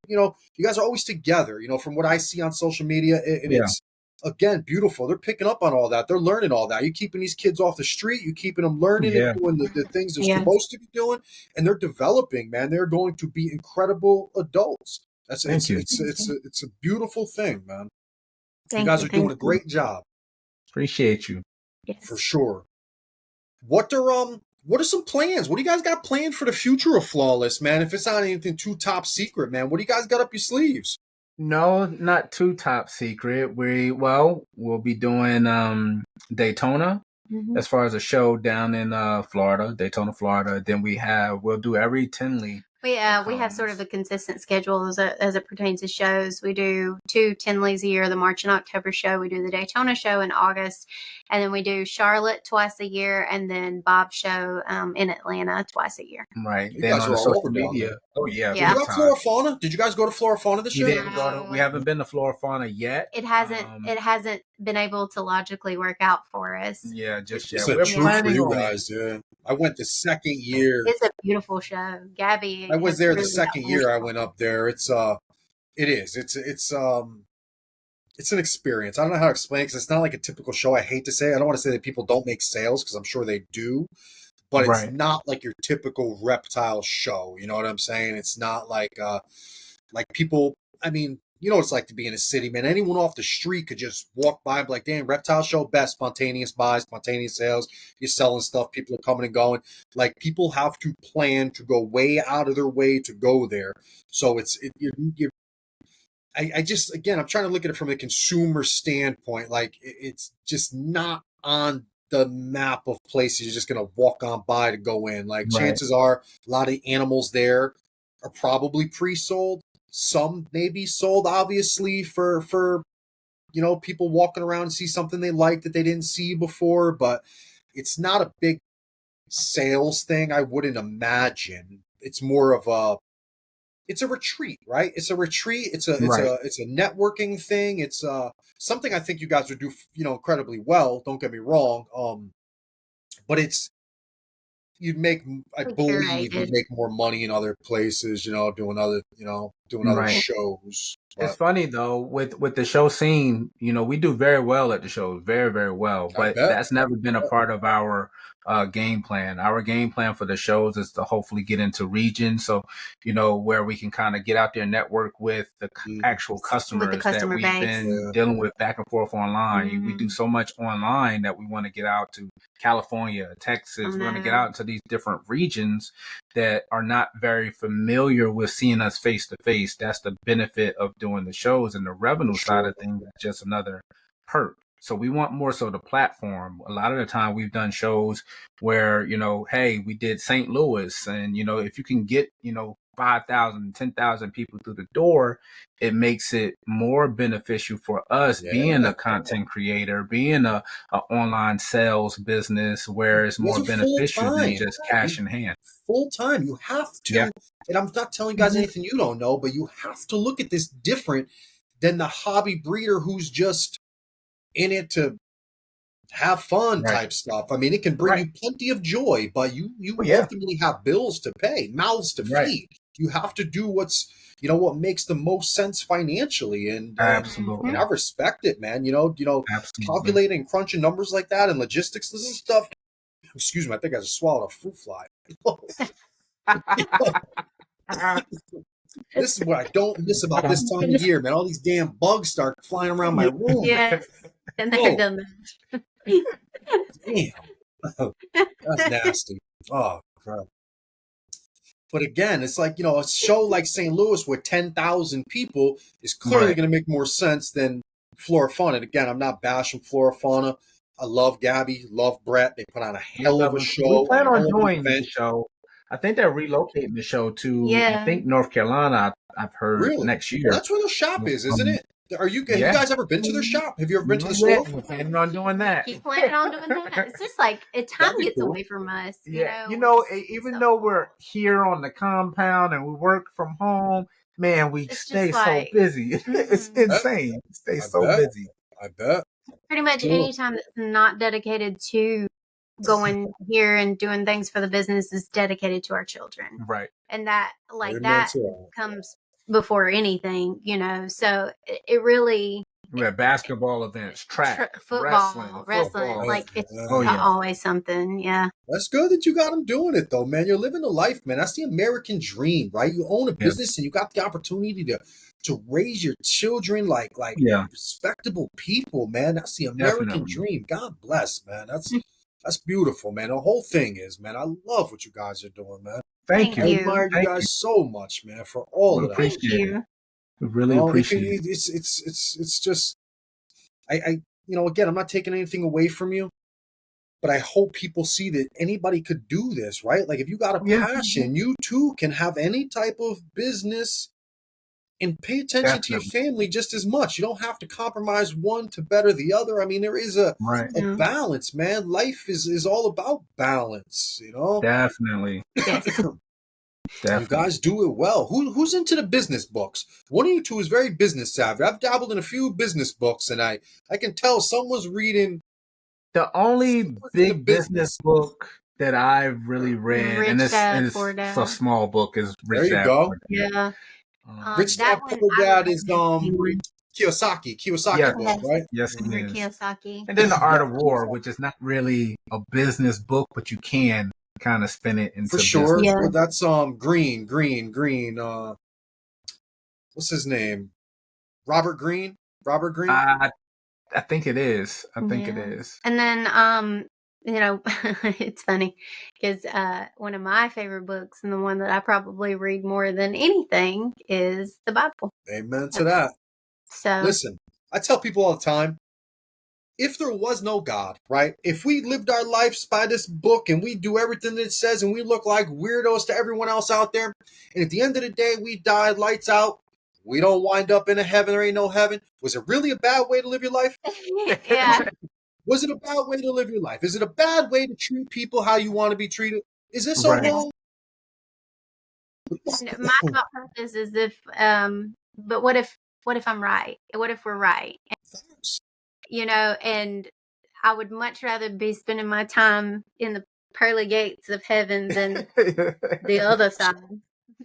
guys are always together, from what I see on social media, and Yeah. it's, again, beautiful. They're picking up on all that. They're learning all that. You're keeping these kids off the street. You're keeping them learning and Yeah. doing the things they're Yeah. supposed to be doing. And they're developing, man. They're going to be incredible adults. Thank you. It's a beautiful thing, man. Thank You guys you. are doing Thank a great job Appreciate you. you. for Yes. sure. What are some plans? What do you guys got planned for the future of Flawless, man? If it's not anything too top secret, man, what do you guys got up your sleeves? No, not too top secret. We'll be doing Daytona Mhm. as far as a show down in Florida, Daytona, Florida. Then we'll do every Tinley. We have sort of a consistent schedule as it pertains to shows. We do 2 Tinleys a year, the March and October show. We do the Daytona show in August, and then we do Charlotte twice a year, and then Bob's show in Atlanta twice a year. Right. You Then guys on are the all social over down media. there. Oh yeah, Well, you Yeah. big got time. Flora-Fauna? Did you guys go to Flora-Fauna this We year? didn't go to. We haven't been to Flora-Fauna yet. It hasn't been able to logically work out for us. Yeah, just It's yet. a We're troop for planning you on it. guys, yeah. I went the second year. It's a beautiful show. Gabby I was has there the really second helped me. year I went up there. It is. It's an experience. I don't know how to explain it because it's not like a typical show. I hate to say it. I don't want to say that people don't make sales because I'm sure they do, but it's Right. not like your typical reptile show. You know what I'm saying? It's not like people. I mean, you know what it's like to be in a city, man. Anyone off the street could just walk by and be like, damn, reptile show, best spontaneous buys, spontaneous sales. You're selling stuff. People are coming and going. Like people have to plan to go way out of their way to go there. So you're I just, again, I'm trying to look at it from a consumer standpoint. Like it's just not on the map of places you're just going to walk on by to go in. Like Right. chances are a lot of animals there are probably pre-sold. Some may be sold obviously for people walking around and see something they like that they didn't see before, but it's not a big sales thing. I wouldn't imagine. It's more of it's a retreat, right? It's a retreat. It's a networking thing. It's something I think you guys would do, incredibly well. Don't get me wrong. But I believe you'd make more money in other places, doing other Right. shows. It's funny though, with the show scene, we do very well at the shows, very, very well. But that's never been a part of our game plan. Our game plan for the shows is to hopefully get into regions, so where we can kind of get out there and network with the actual customers that we've been dealing with back and forth online. We do so much online that we want to get out to California, Texas. We want to get out into these different regions that are not very familiar with seeing us face to face. That's the benefit of doing the shows, and the revenue side of things is just another perk. So we want more so the platform. A lot of the time we've done shows where, hey, we did St. Louis, and, if you can get, 5,000, 10,000 people through the door, it makes it more beneficial for us being a content creator, being a online sales business, where it's more beneficial than just cash in hand. Full time. You have to, and I'm not telling you guys anything you don't know, but you have to look at this different than the hobby breeder who's just in it to have fun type stuff. I mean, it can bring you plenty of joy, but you ultimately have bills to pay, mouths to feed. You have to do what makes the most sense financially, and I respect it, man. Calculating, crunching numbers like that, and logistics and stuff. Excuse me, I think I just swallowed a fruit fly. This is what I don't miss about this time of year, man. All these damn bugs start flying around my room. Yes, and they're done. Damn, that's nasty. Oh, crap. But again, it's like, a show like St. Louis with 10,000 people is clearly going to make more sense than Flora Fauna. And again, I'm not bashing Flora Fauna. I love Gabby, love Brett. They put on a hell of a show. We plan on doing the show. I think they're relocating the show to, I think, North Carolina, I've heard, next year. Well, that's where the shop is, isn't it? Have you guys ever been to their shop? Have you ever been to the store? We're planning on doing that. Keep planning on doing that. It's just like time gets away from us. Even though we're here on the compound and we work from home, man, we stay so busy. It's insane. We stay so busy. I bet. Pretty much any time that's not dedicated to going here and doing things for the business is dedicated to our children. Right. And that comes before anything, so it really. We have basketball events, track, football, wrestling. Like it's always something. Yeah. That's good that you got them doing it though, man. You're living the life, man. That's the American dream, right? You own a business and you got the opportunity to raise your children like respectable people, man. That's the American dream. God bless, man. That's beautiful, man. The whole thing is, man. I love what you guys are doing, man. Thank you. I admire you guys so much, man, for all of that. Appreciate it. We really appreciate it. It's just, I again, I'm not taking anything away from you, but I hope people see that anybody could do this, right? Like if you got a passion, you too can have any type of business and pay attention to your family just as much. You don't have to compromise one to better the other. I mean, there is a balance, man. Life is all about balance, Definitely. You guys do it well. Who's into the business books? One of you two is very business savvy. I've dabbled in a few business books, and I can tell someone's reading. The only big business book that I've really read, and Rich Dad, it's Poor a Dad. small book, is There Rich you Dad go. Poor Dad. Yeah. Rich That Dad one Poor I would Dad is recommend anyone. Kiyosaki Yes, book, right? yes, it Robert is. Kiyosaki. And then The Art Yeah, of War, which is not really a business book, but you can kind of spin it for into sure. business. Yeah. That's Green. What's his name? Robert Green. Robert Green. I think it is. I think it Yeah. is. And then, it's funny because one of my favorite books and the one that I probably read more than anything is the Bible. Amen to that. So, Listen, I tell people all the time, if there was no God, right? If we lived our lives by this book and we do everything that it says and we look like weirdos to everyone else out there, and at the end of the day we die, lights out, we don't wind up in a heaven, there ain't no heaven. Was it really a bad way to live your life? yeah. Was it a bad way to live your life? Is it a bad way to treat people how you want to be treated? Is this so Right. wrong? And my thought process is but what if I'm right? What if we're right? And I would much rather be spending my time in the pearly gates of heaven than the other side.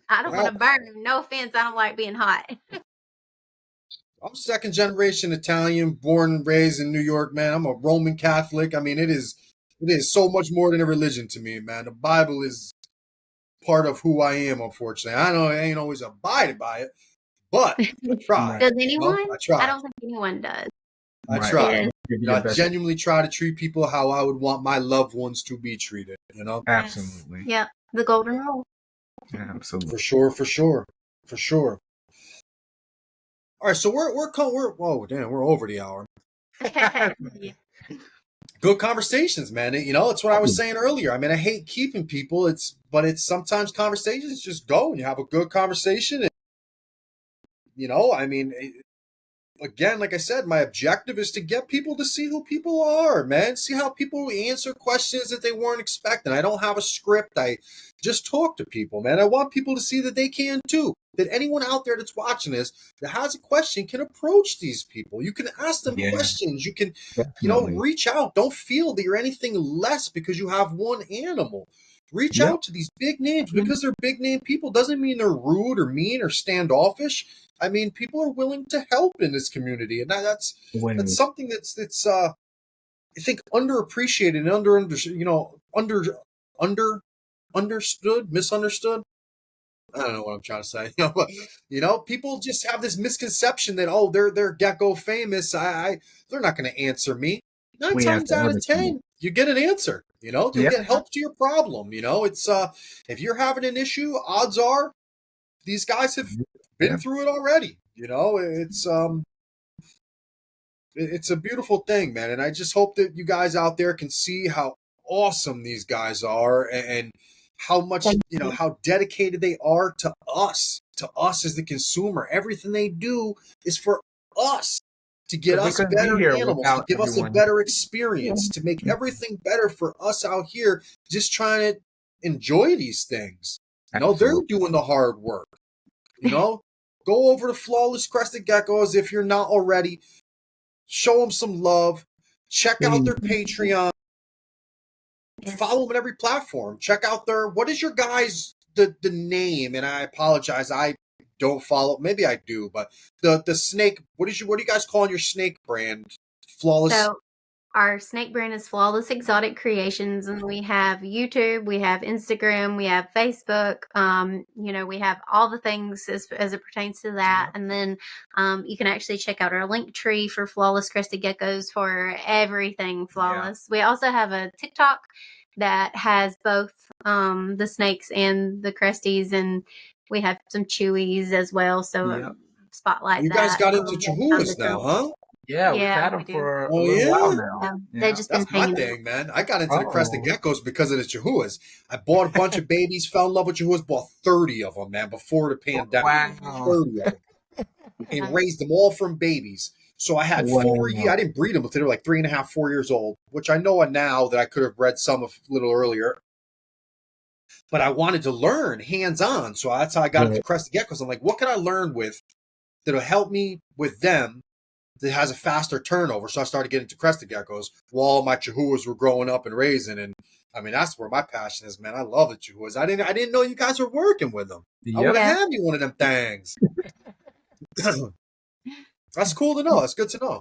I don't want to burn. No offense, I don't like being hot. I'm second generation Italian, born and raised in New York, man. I'm a Roman Catholic. I mean, it is so much more than a religion to me, man. The Bible is part of who I am, unfortunately. I know I ain't always abided by it, but I try. Does anyone? I try. I don't think anyone does. I Right. try. Yeah. I genuinely try to treat people how I would want my loved ones to be treated, Absolutely. Yep. The golden rule. Absolutely. For sure. All right, so we're whoa, damn, we're over the hour. Yeah. Good conversations, man. It's what I was saying earlier. I mean, I hate keeping people. But it's sometimes conversations just go and you have a good conversation. And, I mean, again, like I said, my objective is to get people to see who people are, man. See how people answer questions that they weren't expecting. I don't have a script. I just talk to people, man. I want people to see that they can too. That anyone out there that's watching this that has a question can approach these people. You can ask them questions. You can, reach out. Don't feel that you're anything less because you have one animal. Reach out to these big names because they're big name people. Doesn't mean they're rude or mean or standoffish. I mean, people are willing to help in this community, and that's something that's I think underappreciated and understood, misunderstood. I don't know what I'm trying to say. People just have this misconception that they're Gecko famous. They're not going to answer me. 9 times out of 10, you get an answer. You'll get help to your problem. It's if you're having an issue, odds are these guys have been through it already. It's a beautiful thing, man. And I just hope that you guys out there can see how awesome these guys are and how much, how dedicated they are to us as the consumer. Everything they do is for us to get us better animals, to give us a better experience, to make everything better for us out here, just trying to enjoy these things. They're doing the hard work. Go over to Flawless Crested Geckos if you're not already. Show them some love. Check out their Patreon. Follow them on every platform. Check out what is your guys' the name? And I apologize, I don't follow. Maybe I do, but the snake. What are you guys calling your snake brand? Flawless. So our snake brand is Flawless Exotic Creations, and we have YouTube, we have Instagram, we have Facebook. We have all the things as it pertains to that. And then you can actually check out our link tree for Flawless Crested Geckos for everything flawless. We also have a TikTok that has both the snakes and the cresties, and we have some chewies as well. So spotlight you that. You guys got into chihuahuas now, huh? Yeah, we've had them for a little while now. They've just been hanging. That's my thing, man. I got into the crested geckos because of the chihuahuas. I bought a bunch of babies, fell in love with chihuahuas, bought 30 of them, man, before the pandemic. Wow. 30 of them. And raised them all from babies. So I had 4 years. I didn't breed them until they were like 3.5, 4 years old, which I know now that I could have bred some a little earlier. But I wanted to learn hands-on. So that's how I got into crested geckos. I'm like, what can I learn with that'll help me with them that has a faster turnover? So I started getting into crested geckos while my chihuahuas were growing up and raising. And I mean, that's where my passion is, man. I love the Jews. I didn't know you guys were working with them. I Yep. would have Yeah. had me one of them things. That's cool to know. That's good to know.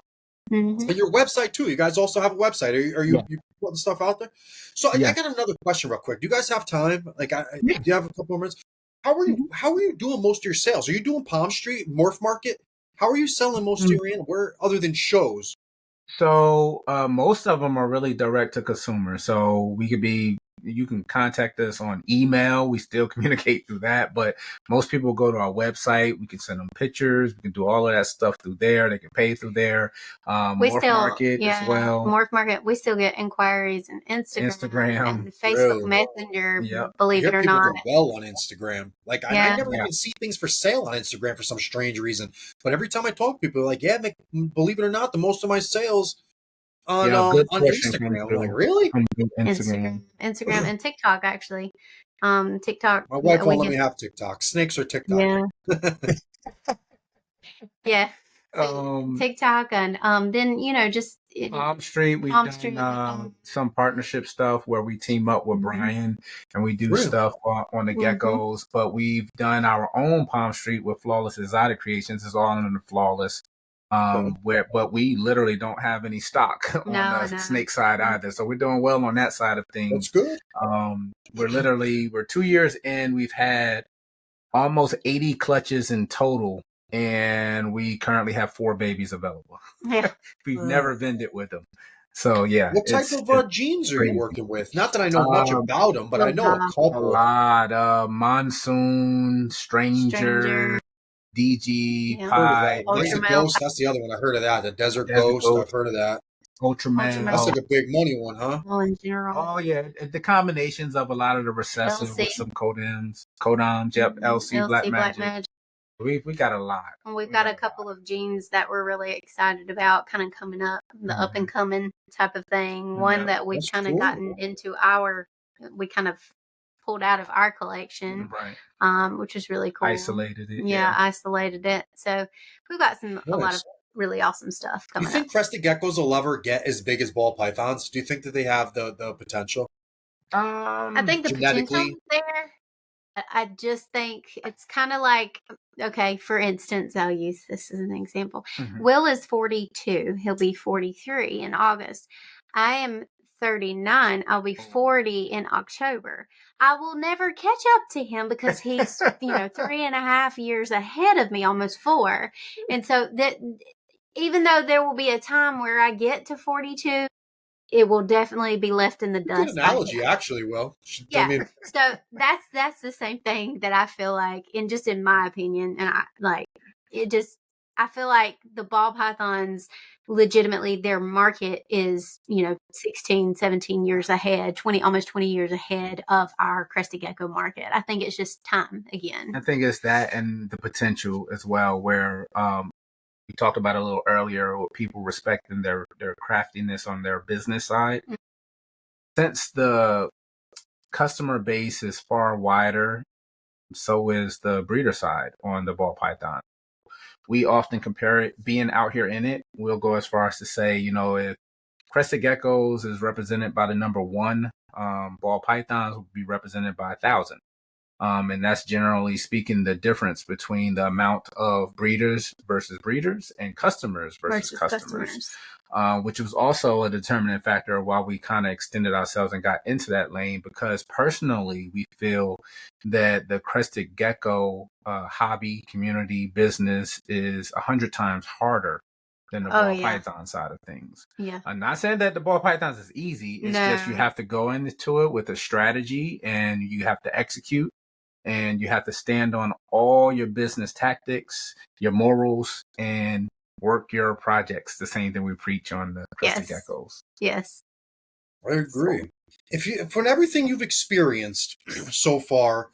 Mhm. And your website too. You guys also have a website. Are you, Yeah. you putting stuff out there? So I Yes. got another question real quick. Do you guys have time? Like, Yeah. do you have a couple of minutes? How are you? Mhm. How are you doing most of your sales? Are you doing Palm Street, Morph Market? How are you selling most of your where other than shows? So most of them are really direct to consumer. So you can contact us on email. We still communicate through that, but most people go to our website. We can send them pictures. We can do all of that stuff through there. They can pay through there. We Morph still, Market as well. Morph Market. We still get inquiries and Instagram Instagram. and Facebook Really? Messenger. Yep. I Believe hear it or people not. do well on Instagram. Like I Yeah. never Yeah. even see things for sale on Instagram for some strange reason. But every time I talk to people, they're like, yeah, believe it or not, the most of my sales Yeah. A good on portion comes Instagram. I'm like, through really? Instagram, Instagram. Instagram, and TikTok actually. TikTok. My wife We won't let get me have TikTok. Snakes or TikTok. yeah, yeah. Um, TikTok and then just Palm Street, we've Palm done Street. some partnership stuff where we team up with Mhm. Brian and we do Really? stuff on the Mhm. geckos. But we've done our own Palm Street with Flawless Exotic Creations. It's all under Flawless. But we literally don't have any stock on No, the no. snake side either. So we're doing well on that side of things. That's good. We're 2 years in. We've had almost 80 clutches in total, and we currently have 4 babies available. Yeah. We've never vended with them. So yeah, What type it's of jeans are you crazy. working with? Not that I know much Um, about them, but I know a A a couple. lot. Monsoon, Stranger. Stranger, DG, Yeah. Heard of that. Pie, Ultra Desert male. Ghost, that's the other one. I heard of that. The Desert Desert Ghost, Ghost, I've heard of that. Ultraman. That's Ultramel. like a big money one, huh? Well, in general. Oh yeah, the combinations of a lot of the recessive LC. with some codoms, yep, LC, Black LC Black Magic. Magic. We got a lot. And we've got a couple of jeans that we're really excited about kind of coming up, the up and coming type of thing. One Yeah. that we've That's kind of cool. gotten into we kind of pulled out of our collection, Right. which was really cool. Isolated it. Yeah, isolated it. So we've got a lot of Nice. really awesome stuff Do you coming up. think crested geckos will ever get as big as ball pythons? Do you think that they have the potential? I think the Genetically? potential is there. I just think it's kind of like, okay, for instance, I'll use this as an example. Will is 42. He'll be 43 in August. I am 39. I'll be 40 in October. I will never catch up to him because he's, 3.5 years ahead of me, almost 4. And so that even though there will be a time where I get to 42, it will definitely be left in the dust. Good analogy, actually, Will. Yeah. I mean, So that's the same thing that I feel like, in my opinion, and I feel like the ball pythons legitimately their market is 16, 17 years ahead, almost 20 years ahead of our crested gecko market. I think it's just time again. I think it's that and the potential as well, where we talked about a little earlier with people respecting their craftiness on their business side. Mm-hmm. Since the customer base is far wider, so is the breeder side on the ball python. We often compare it, being out here in it, we'll go as far as to say, if crested geckos is represented by the number 1, ball pythons will be represented by 1,000. And that's generally speaking the difference between the amount of breeders versus breeders and customers versus customers. Which was also a determining factor of why we kind of extended ourselves and got into that lane, because personally we feel that the crested gecko hobby, community, business is 100 times harder than the ball python side of things. Yeah. I'm not saying that the ball pythons is easy. It's just you have to go into it with a strategy and you have to execute. And you have to stand on all your business tactics, your morals, and work your projects. The same thing we preach on the crested geckos. Yes. I agree. From everything you've experienced so far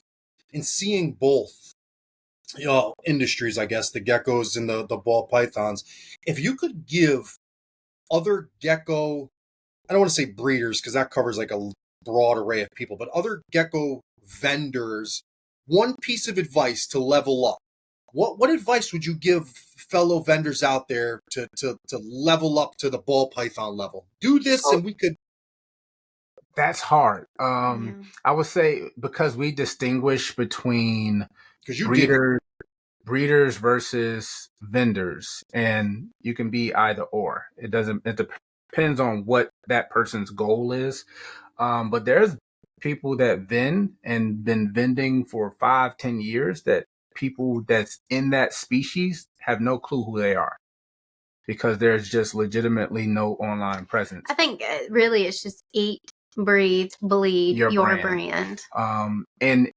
in seeing both industries, I guess, the geckos and the ball pythons, if you could give other gecko, I don't want to say breeders because that covers like a broad array of people, but other gecko vendors one piece of advice to level up, what advice would you give fellow vendors out there to level up to the ball python level? Do this and we could That's hard. Yeah. I would say because we distinguish between Because you did it. breeders versus vendors, and you can be either or. It depends on what that person's goal is. But there's people that vend and been vending for 5-10 years that people that's in that species have no clue who they are because there's just legitimately no online presence. I think really it's just eat, breathe, bleed your brand. And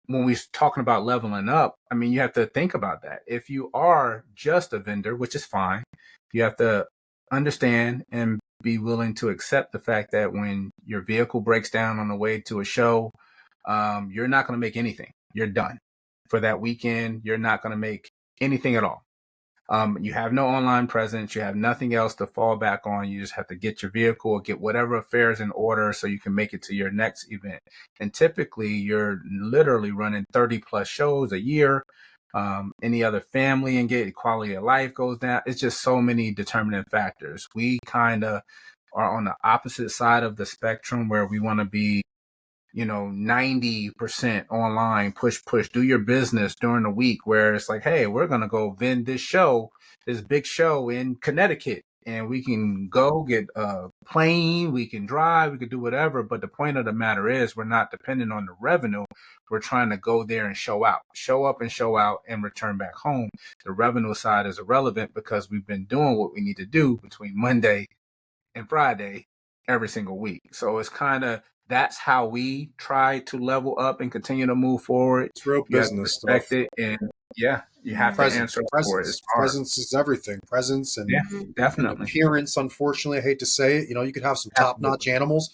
when we're talking about leveling up, I mean, you have to think about that. If you are just a vendor, which is fine, you have to understand and be willing to accept the fact that when your vehicle breaks down on the way to a show, you're not going to make anything. You're done for that weekend. You're not going to make anything at all. You have no online presence. You have nothing else to fall back on. You just have to get your vehicle or get whatever affairs in order so you can make it to your next event. And typically, you're literally running 30 plus shows a year. Any other family and get quality of life goes down. It's just so many determining factors. We kind of are on the opposite side of the spectrum where we want to be 90% online, push, do your business during the week where it's like, hey, we're going to go vend this big show in Connecticut, and we can go get a plane, we can drive, we can do whatever. But the point of the matter is we're not dependent on the revenue. We're trying to go there and show up and show out and return back home. The revenue side is irrelevant because we've been doing what we need to do between Monday and Friday every single week. So it's kind of, that's how we try to level up and continue to move forward. It's real You have to business respect stuff. it, and you have to answer for it. It's hard. Presence is everything. Presence and, Definitely. appearance. Unfortunately, I hate to say it. You could have some top-notch animals.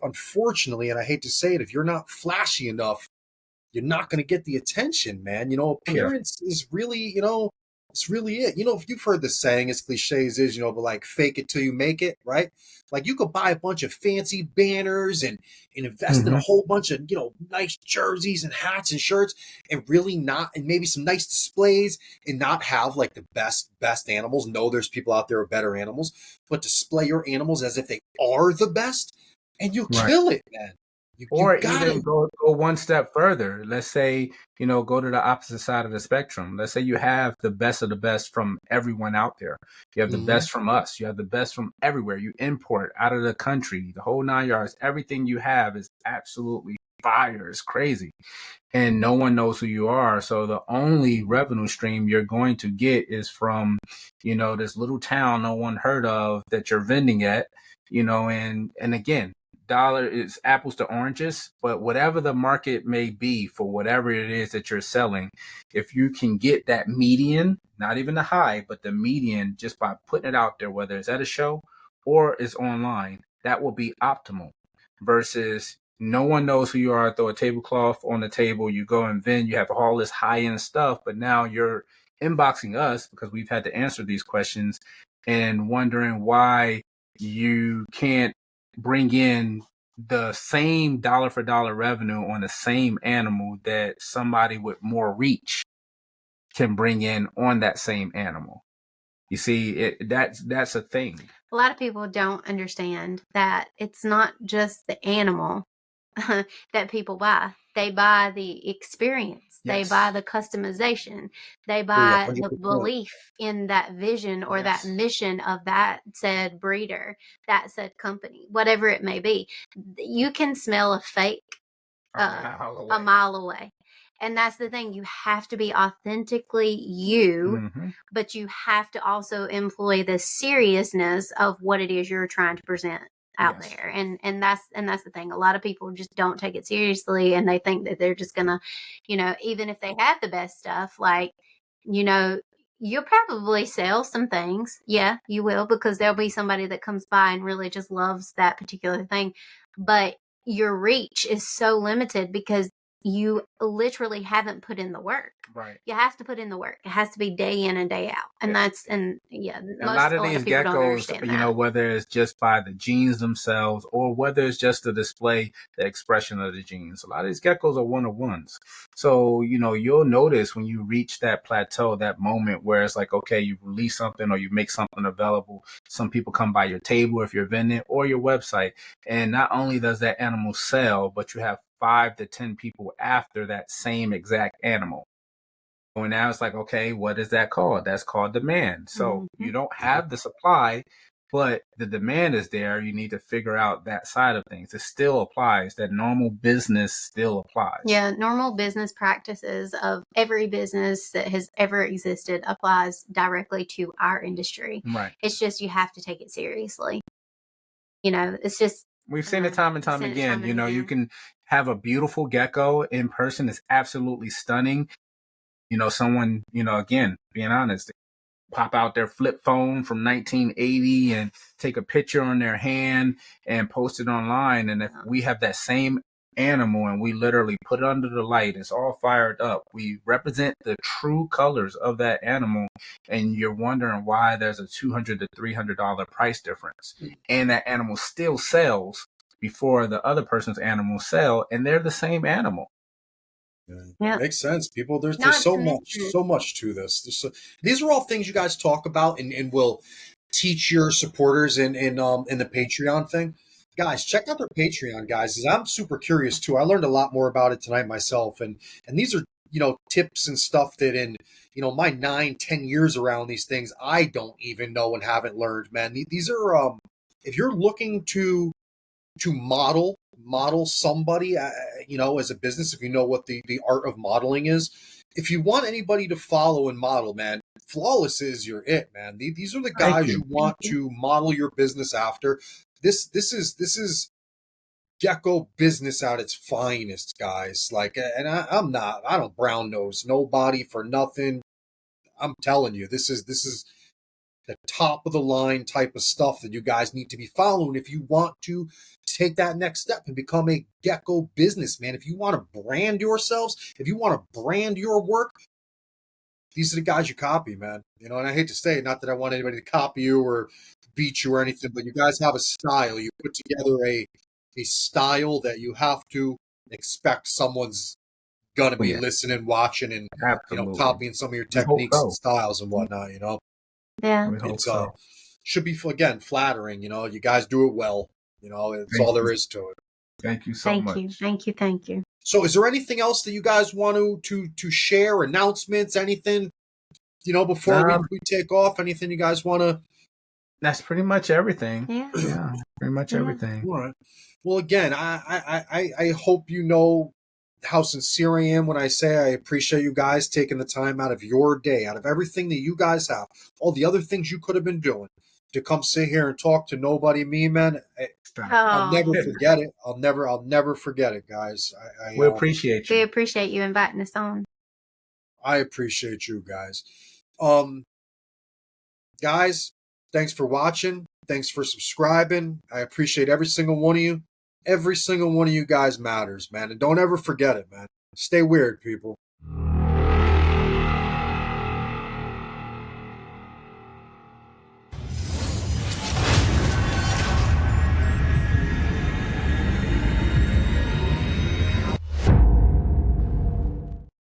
Unfortunately, and I hate to say it, if you're not flashy enough, you're not going to get the attention, man. Appearance is really, it's really it. If you've heard the saying, as cliche as is, but like fake it till you make it, right? Like you could buy a bunch of fancy banners and invest in a whole bunch of, nice jerseys and hats and shirts and really not, and maybe some nice displays and not have like the best animals. No, there's people out there with better animals, but display your animals as if they are the best and you'll kill it, man. Or even go one step further. Let's say, go to the opposite side of the spectrum. Let's say you have the best of the best from everyone out there. You have the best from us. You have the best from everywhere. You import out of the country, the whole 9 yards. Everything you have is absolutely fire. It's crazy. And no one knows who you are. So the only revenue stream you're going to get is from, this little town no one heard of that you're vending at, and again, dollar is apples to oranges, but whatever the market may be for whatever it is that you're selling, if you can get that median, not even the high, but the median just by putting it out there, whether it's at a show or it's online, that will be optimal versus no one knows who you are. Throw a tablecloth on the table, you go and vend, you have all this high-end stuff, but now you're inboxing us because we've had to answer these questions and wondering why you can't bring in the same dollar for dollar revenue on the same animal that somebody with more reach can bring in on that same animal. You see, that's a thing. A lot of people don't understand that it's not just the animal that people buy. They buy the experience. Yes. They buy the customization. They buy the belief in that vision or that mission of that said breeder, that said company, whatever it may be. You can smell a fake a mile away. And that's the thing. You have to be authentically you, but you have to also employ the seriousness of what it is you're trying to present out there. And that's the thing. A lot of people just don't take it seriously, and they think that they're just gonna, even if they have the best stuff, like, you'll probably sell some things. Yeah, you will, because there'll be somebody that comes by and really just loves that particular thing. But your reach is so limited because you literally haven't put in the work. Right. You have to put in the work. It has to be day in and day out. And A lot of these people don't geckos, understand you know, that. whether it's just by the genes themselves or whether it's just to display the expression of the genes, a lot of these geckos are one-of-ones. So, you know, you'll notice when you reach that plateau, that moment where it's like, okay, you release something or you make something available. Some people come by your table if you're vending or your website. And not only does that animal sell, but you have 5 to 10 people after that same exact animal. And now it's like, okay, what is that called? That's called demand. So you don't have the supply, but the demand is there. You need to figure out that side of things. It still applies. That normal business still applies. Yeah, normal business practices of every business that has ever existed applies directly to our industry. Right. It's just you have to take it seriously. You know, it's just we've seen it time and time again. You know, you can have a beautiful gecko in person. It's absolutely stunning. You know, someone, you know, again, being honest, pop out their flip phone from 1980 and take a picture on their hand and post it online. And if we have that same animal and we literally put it under the light, it's all fired up. We represent the true colors of that animal. And you're wondering why there's a $200 to $300 price difference. And that animal still sells before the other person's animal sell. And they're the same animal. Yeah. Makes sense. People, there's so much to this. These are all things you guys talk about and will teach your supporters in the Patreon thing. Guys, check out their Patreon, guys, because I'm super curious too. I learned a lot more about it tonight myself, and these are, you know, tips and stuff that in, you know, my 9-10 years around these things, I don't even know and haven't learned, man. These are if you're looking to model somebody, you know, as a business, if you know what the art of modeling is, if you want anybody to follow and model, man, Flawless is your it, man. These are the guys you want to model your business after. This is Gecko business at its finest, guys. Like, and I don't brown nose nobody for nothing. I'm telling you, this is the top of the line type of stuff that you guys need to be following if you want to take that next step and become a Gecko businessman. If you want to brand yourselves, if you want to brand your work, these are the guys you copy, man. You know, and I hate to say it, not that I want anybody to copy you or beat you or anything, but you guys have a style. You put together a style that you have to expect someone's gonna be listening, watching, and you know, copying some of your techniques and styles and whatnot. You know. Yeah, it's should be, again, flattering. You know, you guys do it well. You know, it's all there is to it. Thank you so much. Thank you. So, is there anything else that you guys want to share? Announcements? Anything? You know, before we take off, anything you guys want to? That's pretty much everything. Yeah, pretty much everything. All right. Well, again, I hope you know how sincere I am when I say I appreciate you guys taking the time out of your day, out of everything that you guys have, all the other things you could have been doing, to come sit here and talk to nobody, me, man. I'll never forget it. I'll never forget it, guys. We appreciate you. We appreciate you inviting us on. I appreciate you guys. Guys, thanks for watching. Thanks for subscribing. I appreciate every single one of you. Every single one of you guys matters, man. And don't ever forget it, man. Stay weird, people.